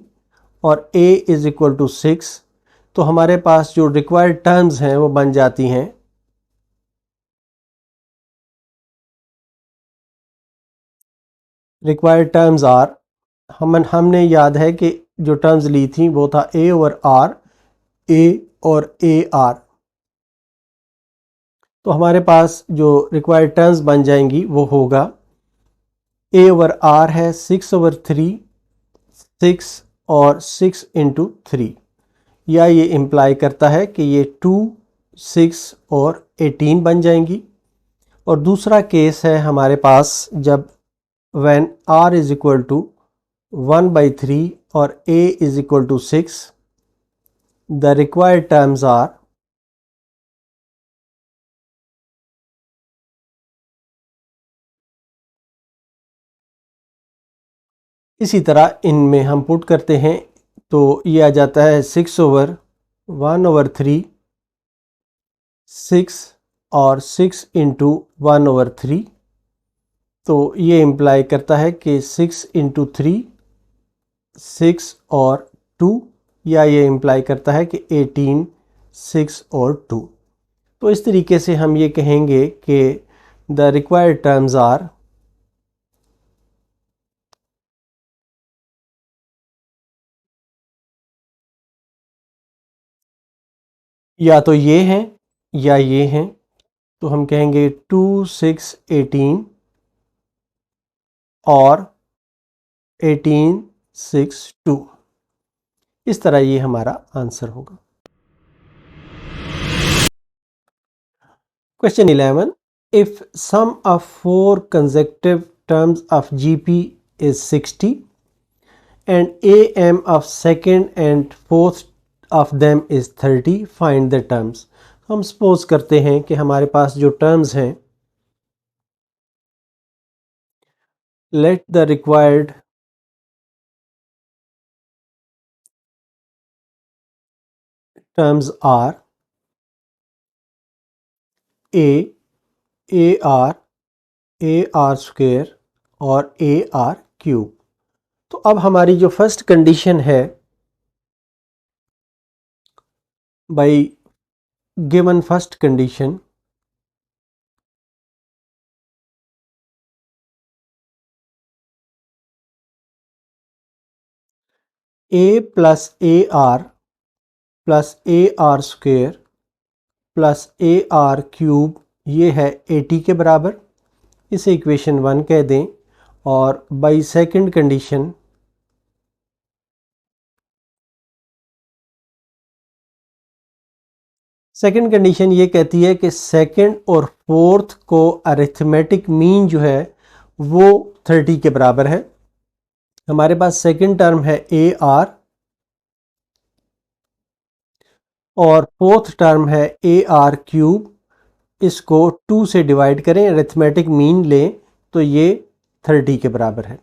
और a इज इक्वल टू 6 तो हमारे पास जो रिक्वायर्ड टर्म्स हैं वो बन जाती हैं रिक्वायर्ड टर्म्स आर, हमने याद है कि जो टर्म्स ली थी वो था a/r, a और ar। तो हमारे पास जो रिक्वायर्ड टर्म्स बन जाएंगी वो होगा a/r है 6/3, 6 और 6 इंटू 3, या ये इम्प्लाई करता है कि ये 2, 6 और 18 बन जाएंगी। और दूसरा केस है हमारे पास जब when r is equal to 1/3 और a is equal to 6, the required terms are इसी तरह इनमें हम पुट करते हैं तो ये आ जाता है 6/1/3, 6 और 6 इंटू 1/3। तो ये इम्प्लाई करता है कि 6 इंटू 3, 6 और 2, या ये इम्प्लाई करता है कि 18, 6 और 2। तो इस तरीके से हम ये कहेंगे कि द रिक्वायर्ड टर्म्स आर या तो ये हैं या ये हैं। तो हम कहेंगे 2, 6, 18 और 18, 6, 2। इस तरह ये हमारा आंसर होगा। Question 11. If sum of 4 consecutive terms of GP is 60 and AM of second and fourth of them is 30. Find the terms. हम सपोज करते हैं कि हमारे पास जो टर्म्स हैं, let the required terms are AR square और AR क्यूब. तो अब हमारी जो फर्स्ट कंडीशन है, bye given first condition A plus AR square plus AR cube ये है 80 के बराबर. इसे इक्वेशन 1 कह दें. और बाय सेकंड कंडीशन ये कहती है कि सेकंड और फोर्थ को अरिथमेटिक मीन जो है वो 30 के बराबर है. हमारे पास सेकंड टर्म है AR और फोर्थ टर्म है AR क्यूब. इसको 2 से डिवाइड करें, अरिथमेटिक मीन लें तो ये 30 के बराबर है.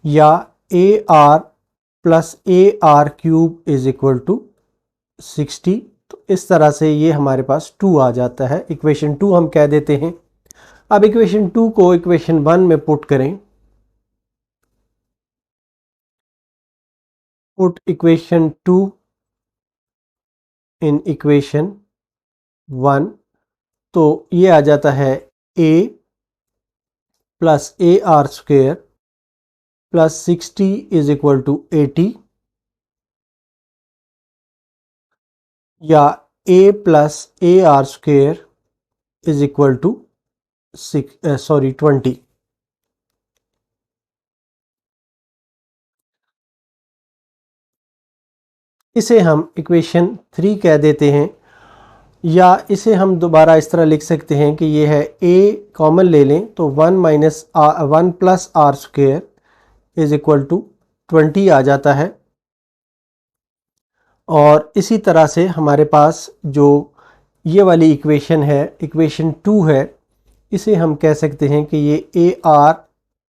या AR plus AR cube is equal to 60. तो इस तरह से ये हमारे पास 2 आ जाता है. इक्वेशन 2 हम कह देते हैं. अब इक्वेशन 2 को इक्वेशन 1 में पुट करें. Put equation 2 in equation 1. तो ये आ जाता है A plus AR square plus 60 is equal to 80. या A plus AR square is equal to 20. इसे हम इक्वेशन 3 कह देते हैं. या इसे हम दोबारा इस तरह लिख सकते हैं कि ये है A कॉमन ले लें तो 1 plus R square is equal to 20 आ जाता है. और इसी तरह से हमारे पास जो ये वाली इक्वेशन है, इक्वेशन 2 है, इसे हम कह सकते हैं कि ये AR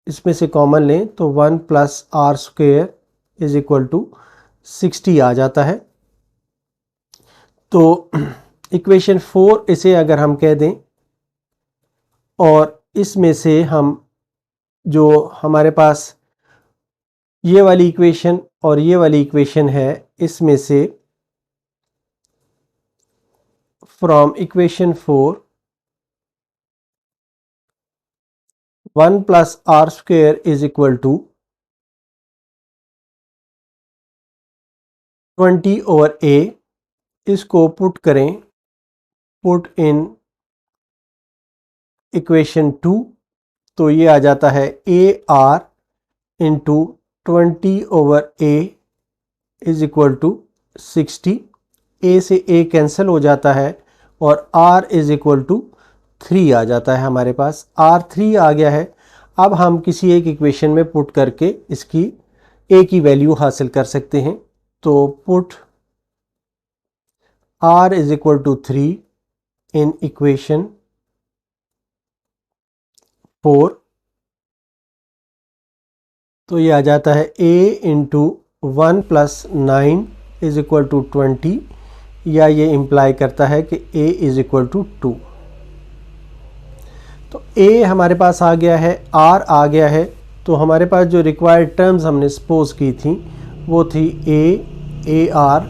इसमें से कॉमन लें तो 1 plus R square is equal to 60 आ जाता है. तो इक्वेशन 4 इसे अगर हम कह दें और इसमें से हम जो हमारे पास ये वाली इक्वेशन और ये वाली इक्वेशन है, इसमें से from equation 4 1 plus R square is equal to 20 over A. इसको पुट करें, पुट इन इक्वेशन 2. तो ये आ जाता है AR into 20 over A is equal to 60. A से A कैंसिल हो जाता है और R इज इक्वल टू 3 आ जाता है. हमारे पास R 3 आ गया है. अब हम किसी एक इक्वेशन में पुट करके इसकी A की वैल्यू हासिल कर सकते हैं. तो put R is equal to 3 in equation 4. तो ये आ जाता है A into 1 plus 9 is equal to 20. या ये इम्प्लाई करता है कि A इज इक्वल टू 2. तो A हमारे पास आ गया है, R आ गया है. तो हमारे पास जो रिक्वायर्ड टर्म्स हमने सपोज की थी वो थी AR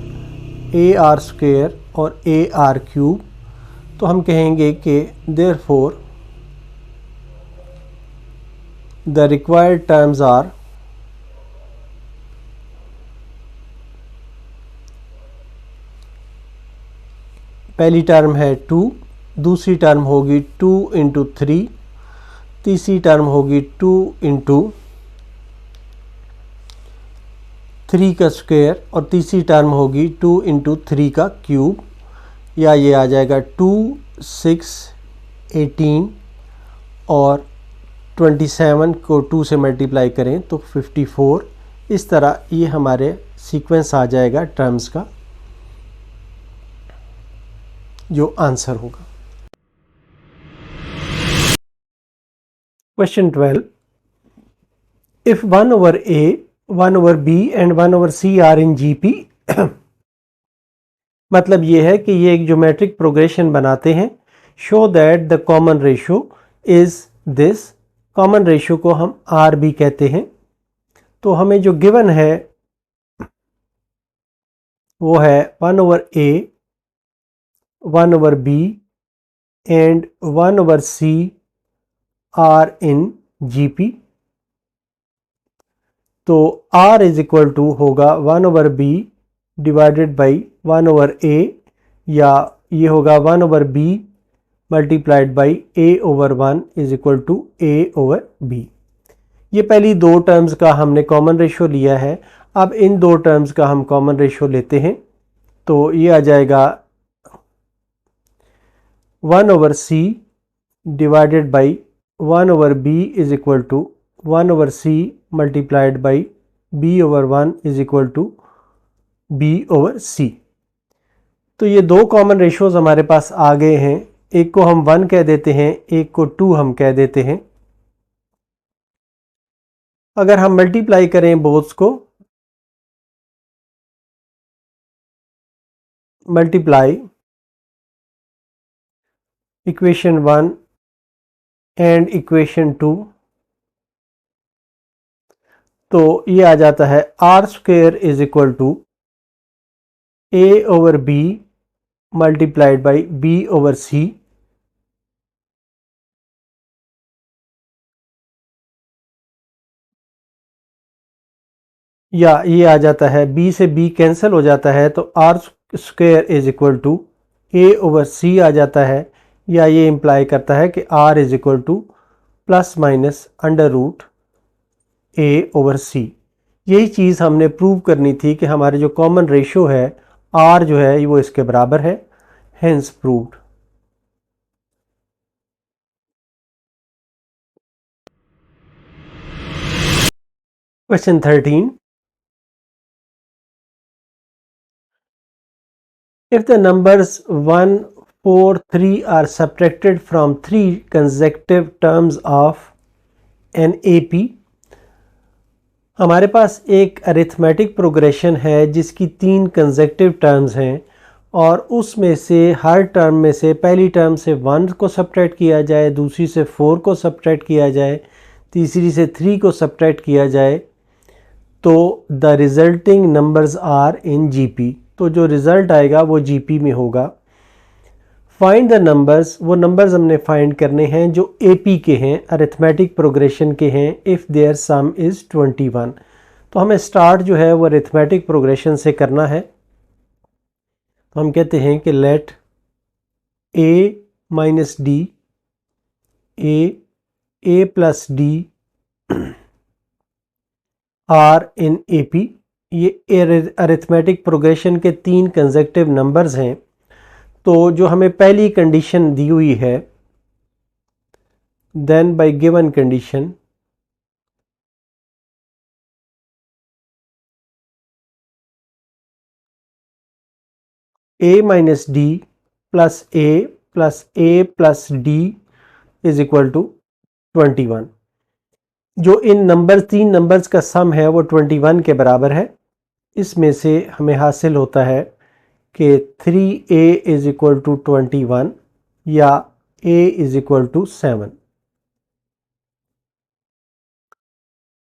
स्क्वेयर और AR क्यूब. तो हम कहेंगे कि therefore the required terms are पहली टर्म है 2, दूसरी टर्म होगी 2 इंटू 3, तीसरी टर्म होगी 2 इंटू 3 का स्क्वायर और तीसरी टर्म होगी 2 इंटू 3 का क्यूब. या ये आ जाएगा 2, 6, 18 और 27 को 2 से मल्टीप्लाई करें तो 54। इस तरह ये हमारे सीक्वेंस आ जाएगा टर्म्स का, जो आंसर होगा। Question 12, if 1 over a, 1 over b and 1 over c are in GP मतलब ये है कि ये एक ज्योमेट्रिक प्रोग्रेशन बनाते हैं। Show that the common ratio is this, common ratio को हम आर भी कहते हैं। तो हमें जो गिवन है वो है 1 over a, 1 over b and 1 over c are in GP। तो r इज इक्वल टू होगा 1 over b divided by 1 over a, या ये होगा 1 over b multiplied by a over 1 is equal to a over b। ये पहली दो terms का हमने कॉमन रेशो लिया है। अब इन दो टर्म्स का हम कॉमन रेशो लेते हैं, तो ये आ जाएगा 1 over c divided by 1 over b is equal to 1 over c multiplied by b over 1 is equal to b over c। तो ये दो कॉमन रेशोज हमारे पास आ गए हैं। एक को हम 1 कह देते हैं, एक को 2 हम कह देते हैं। अगर हम मल्टीप्लाई करें बोथ्स को, मल्टीप्लाई इक्वेशन 1 एंड इक्वेशन 2, तो ये आ जाता है R square is equal to a over b multiplied by b over c, या ये आ जाता है b से b कैंसिल हो जाता है तो R square is equal to a over c आ जाता है, या ये इम्प्लाई करता है कि r is equal to plus minus under root a over c। यही चीज़ हमने प्रूव करनी थी कि हमारे जो कॉमन रेशो है r जो है वो इसके बराबर है, hence proved. Question 13, if the numbers 1, 4, 3 are subtracted from 3 consecutive terms of an AP, हमारे पास एक अरिथमेटिक प्रोग्रेशन है जिसकी 3 कंसेक्टिव टर्म्स हैं, और उसमें से हर टर्म में से पहली टर्म से 1 को सब्ट्रैक्ट किया जाए, दूसरी से 4 को सब्ट्रैक्ट किया जाए, तीसरी से 3 को सब्ट्रैक्ट किया जाए, तो the resulting numbers are in GP। तो जो रिज़ल्ट आएगा वो GP में होगा। फाइंड द नंबर्स, वो नंबर्स हमने फाइंड करने हैं जो AP के हैं, अरिथमेटिक प्रोग्रेशन के हैं, इफ़ देयर सम इज़ 21। तो हमें स्टार्ट जो है वो अरिथमेटिक प्रोग्रेशन से करना है। तो हम कहते हैं कि let A minus D, A plus D are in AP। ये अरिथमेटिक प्रोग्रेशन के 3 कंसेक्टिव नंबर्स हैं। तो जो हमें पहली कंडीशन दी हुई है, then by given condition a minus D plus a plus d is equal to 21। जो इन नंबर 3 नंबर्स का सम है वो 21 के बराबर है। इसमें से हमें हासिल होता है कि 3a इज इक्वल टू 21 या a is equal to 7।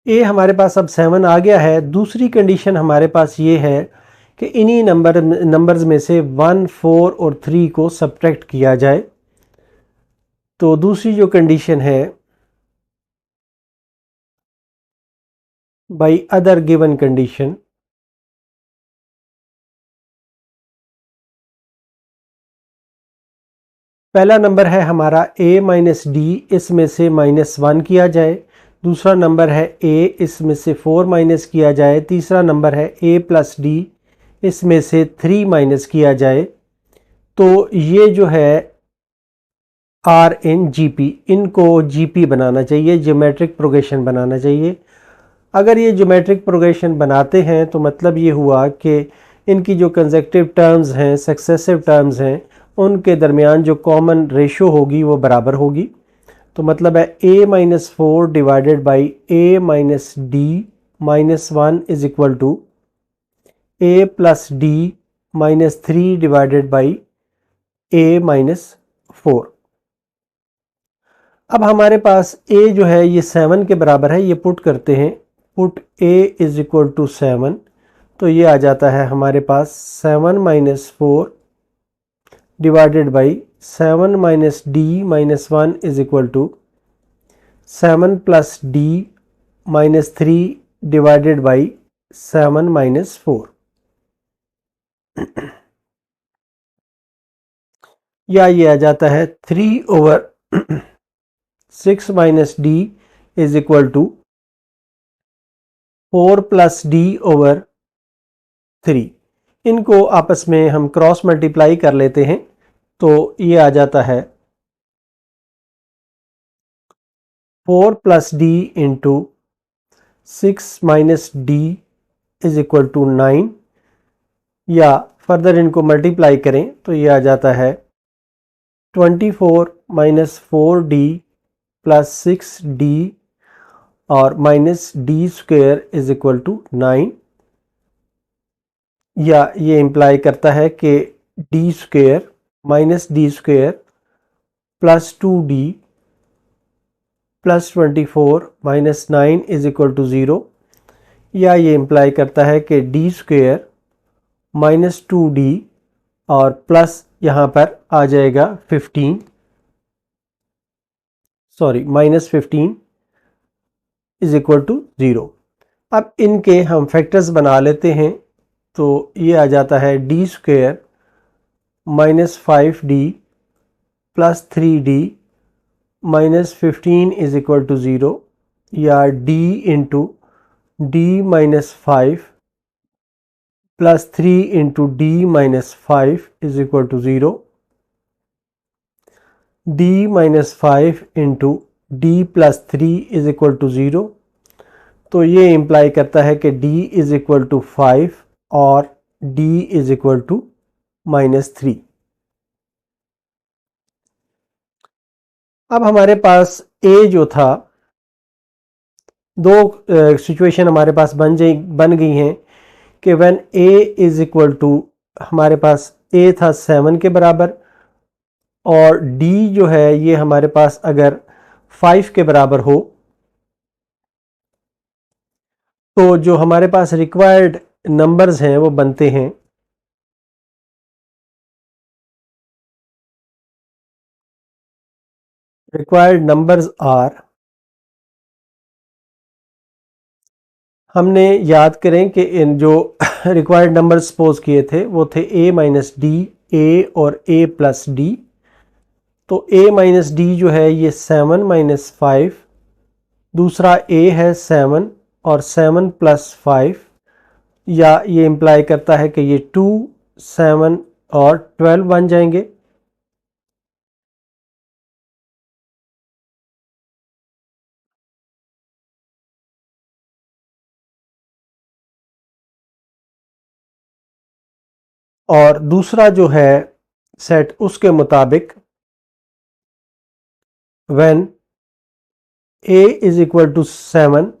a हमारे पास अब 7 आ गया है। दूसरी कंडीशन हमारे पास ये है कि इन्हीं नंबर्स में से 1, 4 और 3 को सब्ट्रैक्ट किया जाए। तो दूसरी जो कंडीशन है, बाय अदर गिवन कंडीशन, पहला नंबर है हमारा a माइनस डी, इसमें से -1 किया जाए। दूसरा नंबर है a, इसमें से 4 माइनस किया जाए। तीसरा नंबर है a प्लस डी, इसमें से 3 माइनस किया जाए। तो ये जो है आर इन जीपी, इनको जीपी बनाना चाहिए, ज्योमेट्रिक प्रोग्रेशन बनाना चाहिए। अगर ये ज्योमेट्रिक प्रोग्रेशन बनाते हैं तो मतलब ये हुआ कि इनकी जो कंसेक्टिव टर्म्स हैं, सक्सेसिव टर्म्स हैं, उनके दरमियान जो कॉमन रेशो होगी वो बराबर होगी। तो मतलब है a-4 divided by a-d-1 is equal to a+d-3 divided by a-4। अब हमारे पास a जो है ये 7 के बराबर है, ये पुट करते हैं, put a is equal to 7, तो ये आ जाता है हमारे पास 7-4 divided by 7-d-1 is equal to 7+d-3 divided by 7-4, या ये आ जाता है 3/6 - d is equal to 4+d/3। इनको आपस में हम क्रॉस मल्टीप्लाई कर लेते हैं, तो ये आ जाता है 4+d into 6-d is equal to 9, या फर्दर इनको मल्टीप्लाई करें तो ये आ जाता है 24-4d प्लस 6d और minus D square is equal to 9, या ये इम्प्लाई करता है कि D square minus D square plus 2d plus 24 minus 9 is equal to 0, या ये इम्प्लाई करता है कि डी स्क्वेयर माइनस 2d और प्लस यहाँ पर आ जाएगा 15, sorry minus 15 is equal to 0। अब इनके हम फैक्टर्स बना लेते हैं, तो ये आ जाता है D square minus 5d plus 3d minus 15 is equal to 0, या d into D minus 5 plus 3 into D minus 5 is equal to 0, d minus 5 into D plus 3 is equal to 0। तो ये इम्प्लाई करता है कि d इज इक्वल टू 5 और d is equal to -3। अब हमारे पास a जो था, दो सिचुएशन हमारे पास बन गई हैं कि when a is equal to, हमारे पास a था 7 के बराबर और d जो है ये हमारे पास अगर 5 के बराबर हो, तो जो हमारे पास रिक्वायर्ड नंबर्स हैं वो बनते हैं रिक्वायर्ड नंबर्स आर, हमने याद करें कि इन जो रिक्वायर्ड नंबर सपोज किए थे वो थे a-d, a और a+d। तो a-d जो है ये 7-5, दूसरा a है 7 और 7 + 5, या ये इम्प्लाई करता है कि ये 2, 7 और 12 बन जाएंगे। और दूसरा जो है सेट उसके मुताबिक when a is equal to 7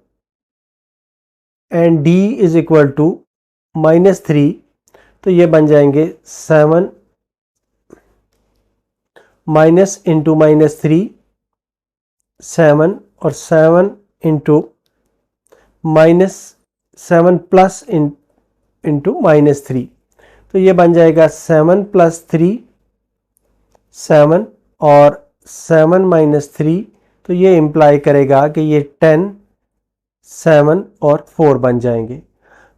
and d is equal to -3, तो ये बन जाएंगे 7 माइनस इंटू -3, 7 और 7 इंटू -7 प्लस इंटू -3, तो ये बन जाएगा 7 + 3 7 और 7 - 3, तो ये इम्प्लाई करेगा कि ये 10, 7 और 4 बन जाएंगे।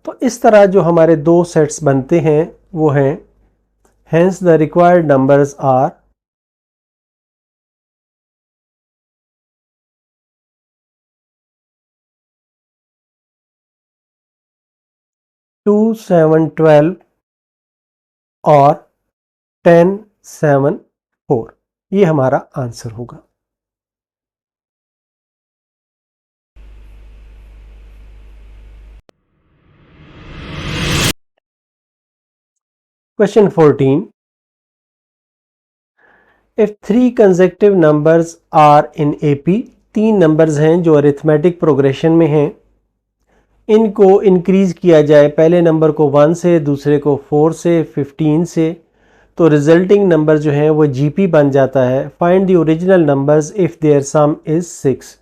तो इस तरह जो हमारे दो सेट्स बनते हैं वो हैं, hence the required numbers are 2, 7, 12 और 10, 7, 4। ये हमारा आंसर होगा। Question 14, if 3 consecutive numbers are in AP, 3 numbers हैं जो अरिथमेटिक प्रोग्रेशन में हैं, इनको इंक्रीज किया जाए, पहले नंबर को 1 से, दूसरे को 4 से, 15 से, तो रिजल्टिंग नंबर जो है वो जीपी बन जाता है। Find the original numbers if their sum is 6।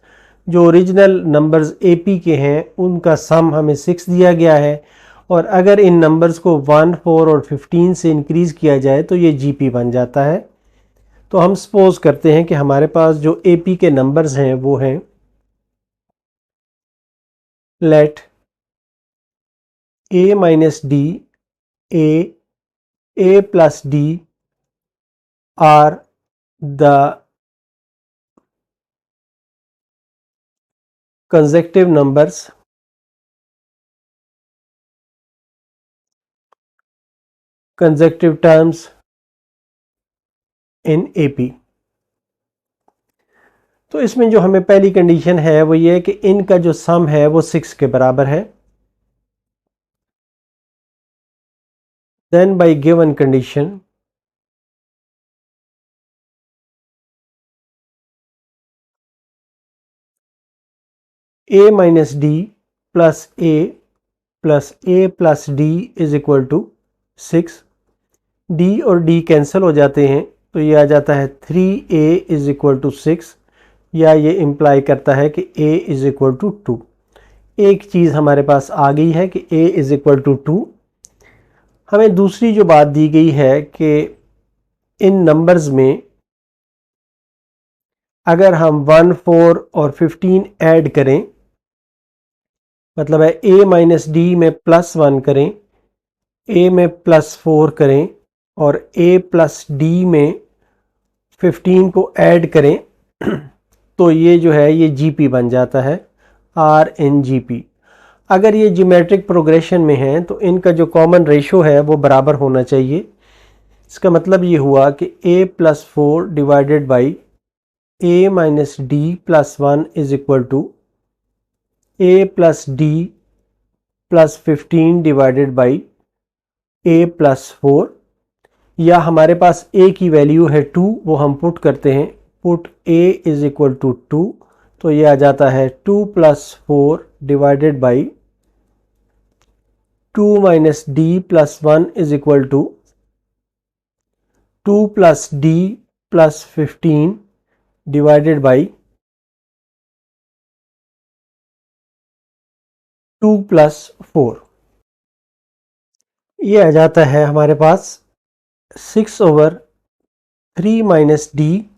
जो ओरिजिनल नंबर्स एपी के हैं उनका सम हमें 6 दिया गया है, और अगर इन नंबर्स को 1, 4 और 15 से इंक्रीज किया जाए तो ये जीपी बन जाता है। तो हम सपोज करते हैं कि हमारे पास जो एपी के नंबर्स हैं वो हैं, late a minus d, a plus d are the consecutive numbers consecutive terms in AP। तो इसमें जो हमें पहली कंडीशन है वो ये है कि इनका जो सम है वो 6 के बराबर है। Then by given condition a minus d plus a plus d is equal to 6। d और d कैंसिल हो जाते हैं तो ये आ जाता है 3a is equal to 6, या ये इम्प्लाई करता है कि a is equal to 2। एक चीज़ हमारे पास आ गई है कि a is equal to 2। हमें दूसरी जो बात दी गई है कि इन नंबर्स में अगर हम 1, 4 और 15 ऐड करें, मतलब है a माइनस डी में +1 करें, a में +4 करें और a प्लस डी में 15 को ऐड करें तो ये जो है ये जीपी बन जाता है, आर इन जीपी। अगर ये ज्योमेट्रिक प्रोग्रेशन में है तो इनका जो कॉमन रेशो है वो बराबर होना चाहिए। इसका मतलब ये हुआ कि a plus 4 divided by a minus D plus 1 is equal to a plus D plus 15 divided by a plus 4, या हमारे पास a की वैल्यू है 2, वो हम पुट करते हैं, put a is equal to 2, तो ये आ जाता है 2 plus 4 divided by 2 minus D plus 1 is equal to 2 plus D plus 15 divided by 2 plus 4। ये आ जाता है हमारे पास 6/3 minus D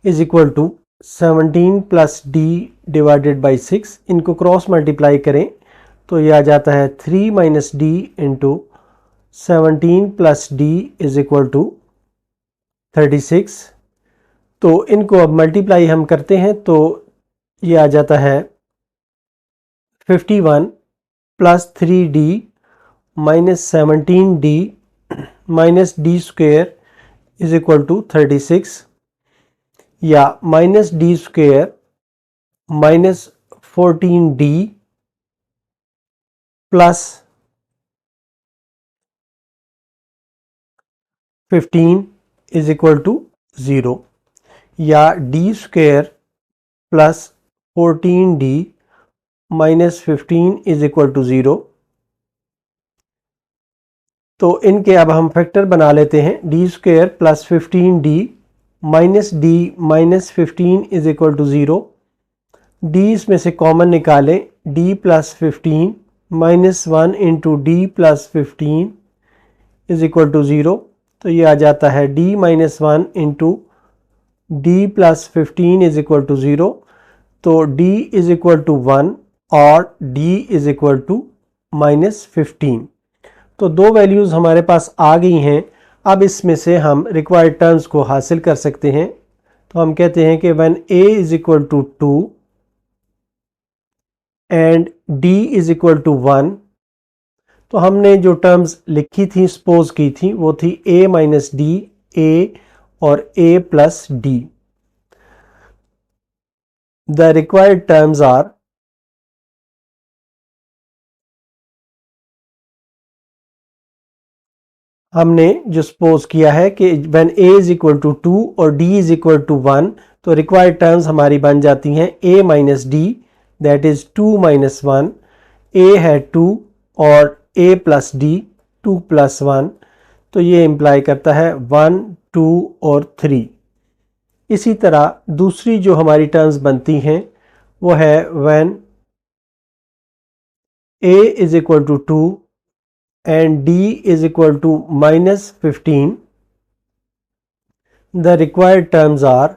is equal to 17 plus D divided by 6। इनको क्रॉस मल्टीप्लाई करें तो ये आ जाता है 3 minus D into 17 plus D is equal to 36। तो इनको अब मल्टीप्लाई हम करते हैं तो ये आ जाता है 51 plus 3d minus 17d minus D square is equal to 36, या minus D square minus 14d plus 15 is equal to 0, या D square plus 14d minus 15 is equal to 0। तो इनके अब हम फैक्टर बना लेते हैं, D square plus 15d minus D minus 15 is equal to 0। D इसमें से कॉमन निकालें, d plus 15 minus 1 into D plus 15 is equal to 0, तो ये आ जाता है d minus 1 into D plus 15 is equal to 0। तो d इज इक्वल टू 1 और d is equal to minus 15। तो दो वैल्यूज़ हमारे पास आ गई हैं। अब इसमें से हम रिक्वायर्ड टर्म्स को हासिल कर सकते हैं। तो हम कहते हैं कि when a is equal to 2 and d is equal to 1, तो हमने जो टर्म्स लिखी थी, सपोज की थी, वो थी a माइनस डी, a और a plus D. The required terms are हमने जो सपोज किया है कि when a is equal to 2 और d इज इक्वल टू 1 तो रिक्वायर्ड टर्म्स हमारी बन जाती हैं a minus D that is 2 minus 1, a है 2 और a प्लस डी 2 प्लस 1, तो ये इम्प्लाई करता है 1, 2 और 3। इसी तरह दूसरी जो हमारी टर्म्स बनती हैं वो है when a is equal to 2 and d is equal to minus 15, the required terms are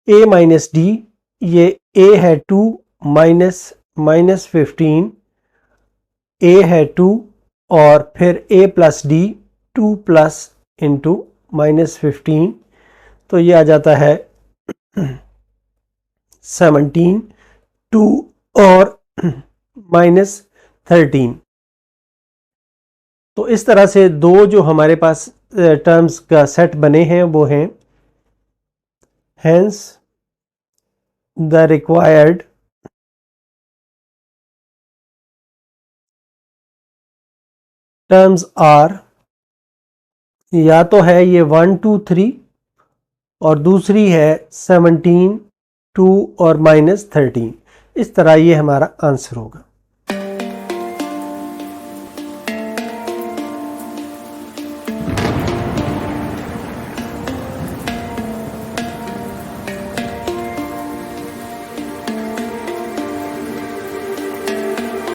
a minus d, ये a है 2 माइनस 15, a है 2 और फिर a plus D 2 plus into minus 15, तो ये आ जाता है 17, 2 और माइनस 13। तो इस तरह से दो जो हमारे पास टर्म्स का सेट बने हैं वो हैं hence the required terms are, या तो है ये 1, 2, 3 और दूसरी है 17, 2 और माइनस 13। इस तरह ये हमारा आंसर होगा।